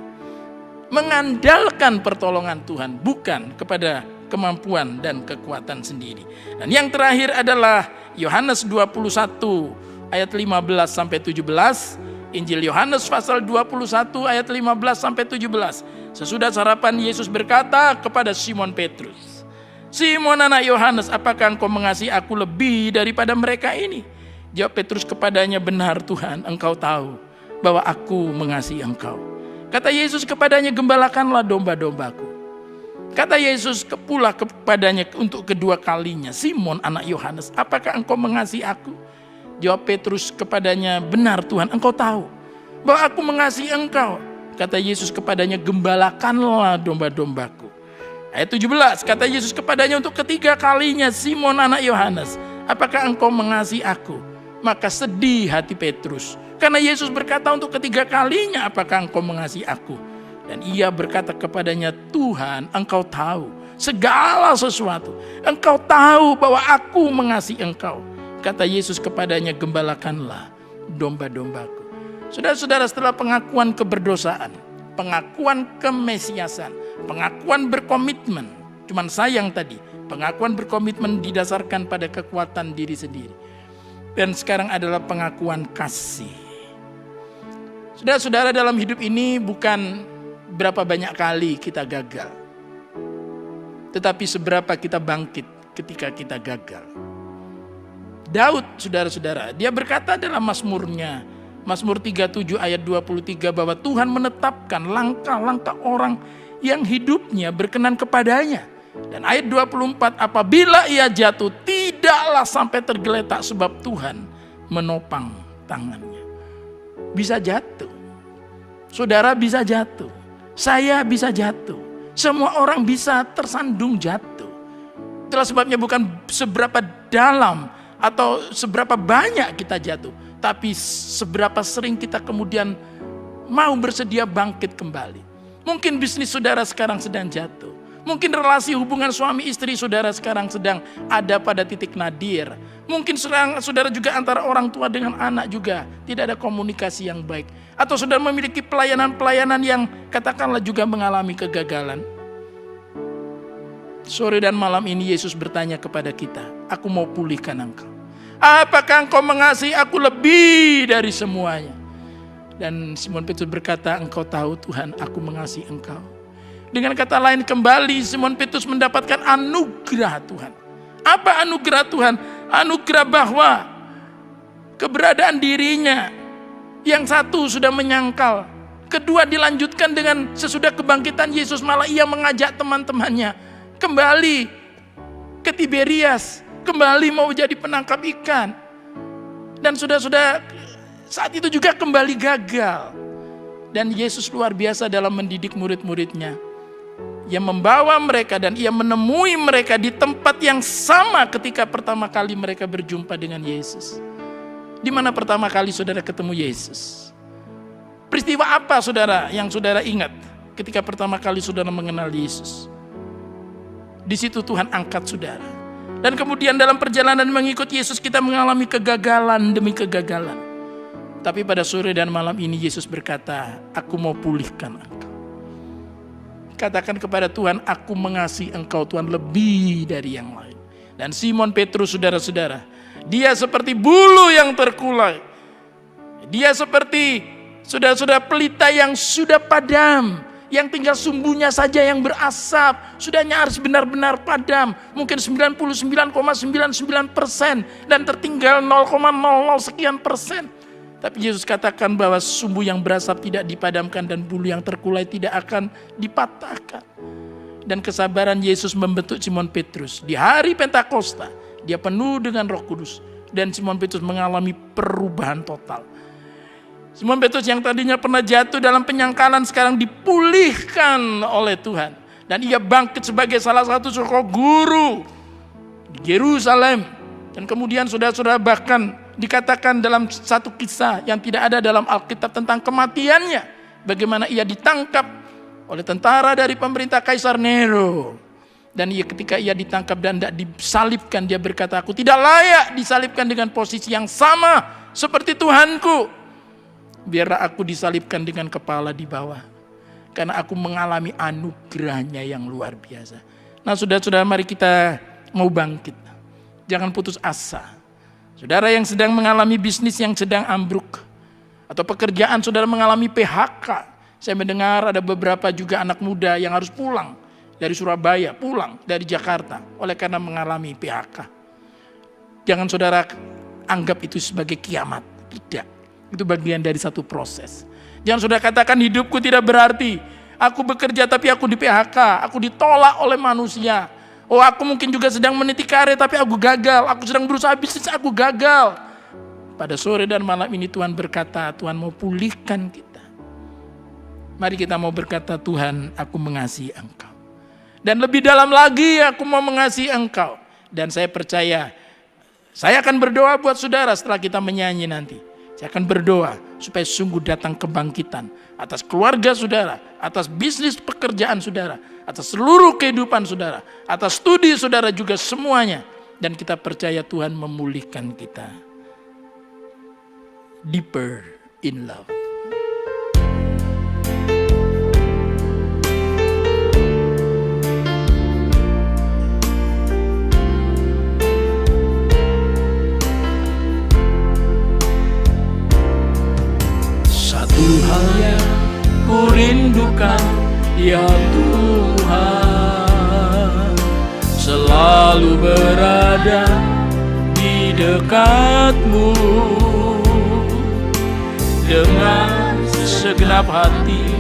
Mengandalkan pertolongan Tuhan, bukan kepada kemampuan dan kekuatan sendiri. Dan yang terakhir adalah Yohanes 21 ayat 15 sampai 17. Injil Yohanes pasal 21 ayat 15 sampai 17. Sesudah sarapan, Yesus berkata kepada Simon Petrus, "Simon anak Yohanes, apakah engkau mengasihi aku lebih daripada mereka ini?" Jawab Petrus kepadanya, "Benar Tuhan, engkau tahu bahwa aku mengasihi engkau." Kata Yesus kepadanya, "Gembalakanlah domba-dombaku." Kata Yesus pula kepadanya untuk kedua kalinya, "Simon anak Yohanes, apakah engkau mengasihi aku?" Jawab Petrus kepadanya, "Benar Tuhan, engkau tahu bahwa aku mengasihi engkau." Kata Yesus kepadanya, "Gembalakanlah domba-dombaku." Ayat 17, kata Yesus kepadanya untuk ketiga kalinya, "Simon anak Yohanes, apakah engkau mengasihi aku?" Maka sedih hati Petrus, karena Yesus berkata untuk ketiga kalinya, "Apakah engkau mengasihi aku?" Dan ia berkata kepadanya, "Tuhan, engkau tahu segala sesuatu. Engkau tahu bahwa aku mengasihi engkau." Kata Yesus kepadanya, "Gembalakanlah domba-dombaku." Saudara-saudara, setelah pengakuan keberdosaan, pengakuan kemesiasan, pengakuan berkomitmen, cuman sayang tadi, pengakuan berkomitmen didasarkan pada kekuatan diri sendiri. Dan sekarang adalah pengakuan kasih. Saudara-saudara, dalam hidup ini bukan berapa banyak kali kita gagal, tetapi seberapa kita bangkit ketika kita gagal. Daud, saudara-saudara, dia berkata dalam Mazmurnya, Mazmur 37 ayat 23, bahwa Tuhan menetapkan langkah-langkah orang yang hidupnya berkenan kepadanya. Dan ayat 24, apabila ia jatuh, tidaklah sampai tergeletak sebab Tuhan menopang tangannya. Bisa jatuh. Saudara bisa jatuh. Saya bisa jatuh. Semua orang bisa tersandung jatuh. Itulah sebabnya bukan seberapa dalam atau seberapa banyak kita jatuh, tapi seberapa sering kita kemudian mau bersedia bangkit kembali. Mungkin bisnis saudara sekarang sedang jatuh. Mungkin relasi hubungan suami istri saudara sekarang sedang ada pada titik nadir. Mungkin saudara juga antara orang tua dengan anak juga tidak ada komunikasi yang baik. Atau saudara memiliki pelayanan-pelayanan yang katakanlah juga mengalami kegagalan. Sore dan malam ini Yesus bertanya kepada kita, "Aku mau pulihkan engkau. Apakah engkau mengasihi aku lebih dari semuanya?" Dan Simon Petrus berkata, "Engkau tahu Tuhan, aku mengasihi engkau." Dengan kata lain, kembali Simon Petrus mendapatkan anugerah Tuhan. Apa anugerah Tuhan? Anugerah bahwa keberadaan dirinya yang satu sudah menyangkal, kedua dilanjutkan dengan sesudah kebangkitan Yesus, malah ia mengajak teman-temannya kembali ke Tiberias, kembali mau jadi penangkap ikan. Dan sudah saat itu juga kembali gagal. Dan Yesus luar biasa dalam mendidik murid-muridnya. Ia membawa mereka dan ia menemui mereka di tempat yang sama ketika pertama kali mereka berjumpa dengan Yesus. Di mana pertama kali saudara ketemu Yesus? Peristiwa apa saudara yang saudara ingat ketika pertama kali saudara mengenal Yesus? Di situ Tuhan angkat saudara. Dan kemudian dalam perjalanan mengikut Yesus kita mengalami kegagalan demi kegagalan. Tapi pada sore dan malam ini Yesus berkata, "Aku mau pulihkan engkau." Katakan kepada Tuhan, "Aku mengasihi engkau Tuhan lebih dari yang lain." Dan Simon Petrus saudara-saudara, dia seperti bulu yang terkulai. Dia seperti saudara-saudara pelita yang sudah padam, yang tinggal sumbunya saja yang berasap, sudah nyaris benar-benar padam, mungkin 99,99% dan tertinggal 0,00 sekian persen. Tapi Yesus katakan bahwa sumbu yang berasap tidak dipadamkan dan bulu yang terkulai tidak akan dipatahkan. Dan kesabaran Yesus membentuk Simon Petrus. Di hari Pentakosta, dia penuh dengan Roh Kudus. Dan Simon Petrus mengalami perubahan total. Simon Petrus yang tadinya pernah jatuh dalam penyangkalan sekarang dipulihkan oleh Tuhan. Dan ia bangkit sebagai salah satu guru di Yerusalem. Dan kemudian saudara-saudara bahkan dikatakan dalam satu kisah yang tidak ada dalam Alkitab tentang kematiannya. Bagaimana ia ditangkap oleh tentara dari pemerintah Kaisar Nero. Dan ketika ia ditangkap dan tidak disalibkan, dia berkata, aku tidak layak disalibkan dengan posisi yang sama seperti Tuhanku. Biarlah aku disalibkan dengan kepala di bawah. Karena aku mengalami anugerahnya yang luar biasa. Nah saudara-saudara, mari kita mau bangkit. Jangan putus asa. Saudara yang sedang mengalami bisnis yang sedang ambruk. Atau pekerjaan saudara mengalami PHK. Saya mendengar ada beberapa juga anak muda yang harus pulang. Dari Surabaya, pulang dari Jakarta. Oleh karena mengalami PHK. Jangan saudara anggap itu sebagai kiamat. Tidak. Itu bagian dari satu proses. Jangan sudah katakan hidupku tidak berarti. Aku bekerja tapi aku di PHK. Aku ditolak oleh manusia. Oh, aku mungkin juga sedang meniti karir tapi aku gagal. Aku sedang berusaha bisnis, aku gagal. Pada sore dan malam ini Tuhan berkata, Tuhan mau pulihkan kita. Mari kita mau berkata, Tuhan, aku mengasihi Engkau. Dan lebih dalam lagi, aku mau mengasihi Engkau. Dan saya percaya, saya akan berdoa buat saudara setelah kita menyanyi nanti. Saya akan berdoa supaya sungguh datang kebangkitan atas keluarga saudara, atas bisnis pekerjaan saudara, atas seluruh kehidupan saudara, atas studi saudara juga semuanya. Dan kita percaya Tuhan memulihkan kita. Deeper in love. Hal yang ku rindukan, ya Tuhan, selalu berada di dekat-Mu dengan segenap hati,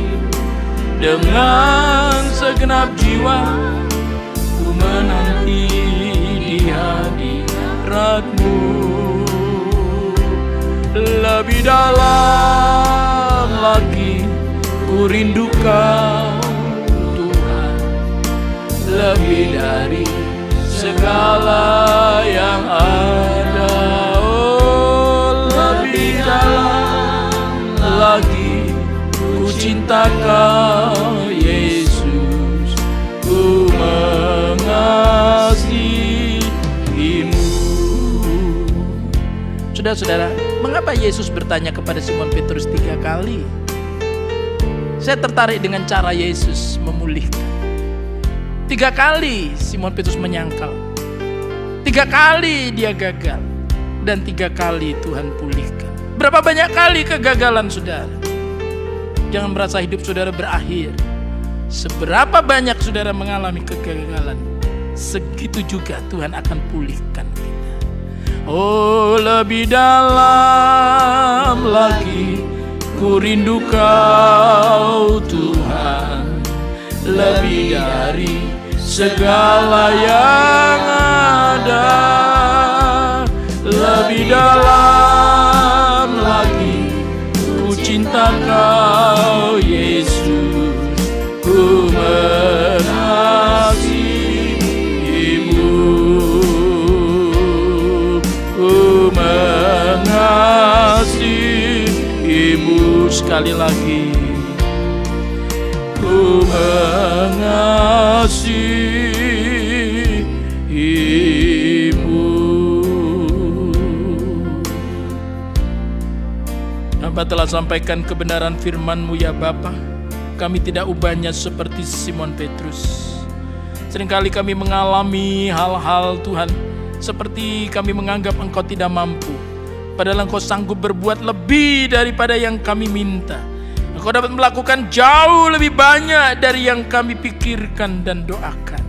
dengan segenap jiwa, ku menanti di hadirat-Mu. Lebih dalam lagi ku rindu Kau Tuhan, lebih dari segala yang ada. Oh, lebih dalam lagi ku cinta Kau Yesus, ku mengasihi-Mu. Saudara-saudara, mengapa Yesus bertanya kepada Simon Petrus 3 kali? Saya tertarik dengan cara Yesus memulihkan. 3 kali Simon Petrus menyangkal. 3 kali dia gagal. Dan 3 kali Tuhan pulihkan. Berapa banyak kali kegagalan saudara? Jangan merasa hidup saudara berakhir. Seberapa banyak saudara mengalami kegagalan, segitu juga Tuhan akan pulihkan kita. Oh, lebih dalam lagi ku rindu Kau Tuhan, lebih dari segala yang ada. Lebih dalam lagi ku cinta Kau Yesus, ku mengasihi-Mu, ku mengasihi-Mu. Sekali lagi, ku mengasihi-Mu. Hamba telah sampaikan kebenaran firman-Mu ya Bapa. Kami tidak ubahnya seperti Simon Petrus. Seringkali kami mengalami hal-hal Tuhan, seperti kami menganggap Engkau tidak mampu. Padahal Engkau sanggup berbuat lebih daripada yang kami minta. Engkau dapat melakukan jauh lebih banyak dari yang kami pikirkan dan doakan.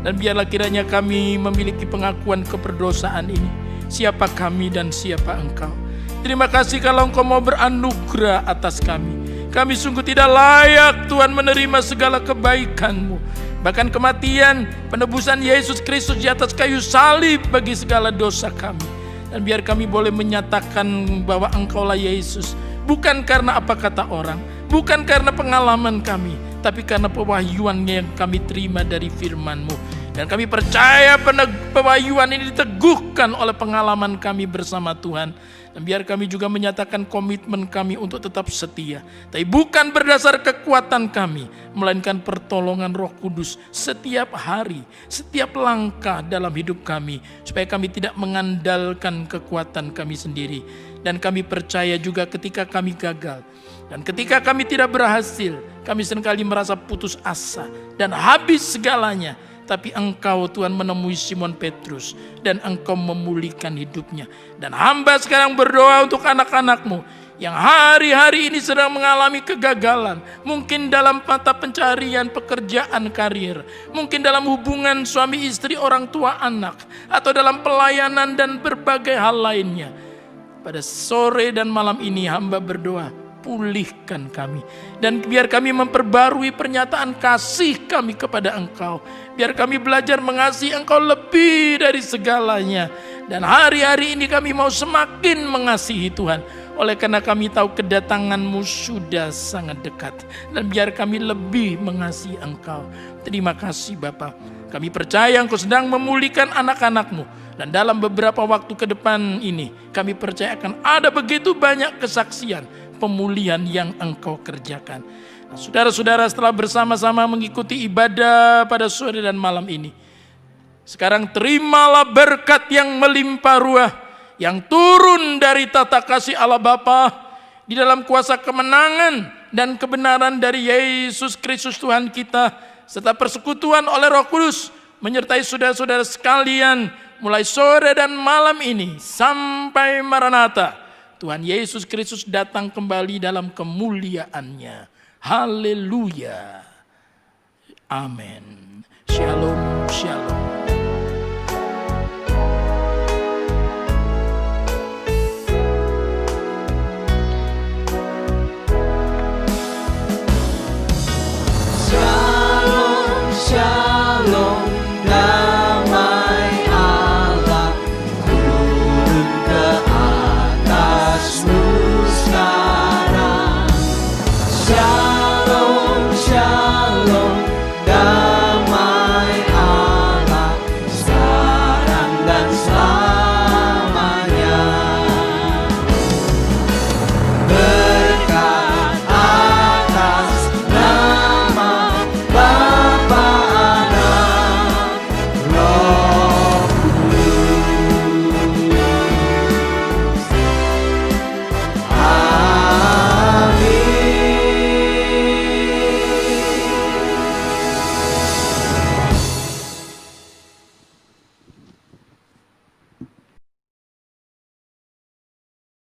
Dan biarlah kiranya kami memiliki pengakuan keberdosaan ini. Siapa kami dan siapa Engkau. Terima kasih kalau Engkau mau beranugerah atas kami. Kami sungguh tidak layak Tuhan menerima segala kebaikan-Mu. Bahkan kematian, penebusan Yesus Kristus di atas kayu salib bagi segala dosa kami. Dan biar kami boleh menyatakan bahwa Engkaulah Yesus, bukan karena apa kata orang, bukan karena pengalaman kami, tapi karena pewahyuannya yang kami terima dari firman-Mu. Dan kami percaya pewahyuan ini diteguhkan oleh pengalaman kami bersama Tuhan. Dan biar kami juga menyatakan komitmen kami untuk tetap setia. Tapi bukan berdasar kekuatan kami, melainkan pertolongan Roh Kudus setiap hari, setiap langkah dalam hidup kami. Supaya kami tidak mengandalkan kekuatan kami sendiri. Dan kami percaya juga ketika kami gagal. Dan ketika kami tidak berhasil, kami seringkali merasa putus asa dan habis segalanya. Tapi Engkau Tuhan menemui Simon Petrus dan Engkau memulihkan hidupnya. Dan hamba sekarang berdoa untuk anak-anak-Mu yang hari-hari ini sedang mengalami kegagalan. Mungkin dalam mata pencarian pekerjaan karir. Mungkin dalam hubungan suami istri, orang tua anak. Atau dalam pelayanan dan berbagai hal lainnya. Pada sore dan malam ini hamba berdoa, pulihkan kami. Dan biar kami memperbarui pernyataan kasih kami kepada Engkau. Biar kami belajar mengasihi Engkau lebih dari segalanya. Dan hari-hari ini kami mau semakin mengasihi Tuhan. Oleh karena kami tahu kedatangan-Mu sudah sangat dekat. Dan biar kami lebih mengasihi Engkau. Terima kasih Bapa. Kami percaya Engkau sedang memulihkan anak-anak-Mu. Dan dalam beberapa waktu ke depan ini, kami percaya akan ada begitu banyak kesaksian pemulihan yang Engkau kerjakan. Nah, saudara-saudara, setelah bersama-sama mengikuti ibadah pada sore dan malam ini, sekarang terimalah berkat yang melimpah ruah, yang turun dari tata kasih Allah Bapa, di dalam kuasa kemenangan dan kebenaran dari Yesus Kristus Tuhan kita, serta persekutuan oleh Roh Kudus, menyertai saudara-saudara sekalian, mulai sore dan malam ini, sampai Maranatha. Tuhan Yesus Kristus datang kembali dalam kemuliaan-Nya. Haleluya. Amin. Shalom, shalom.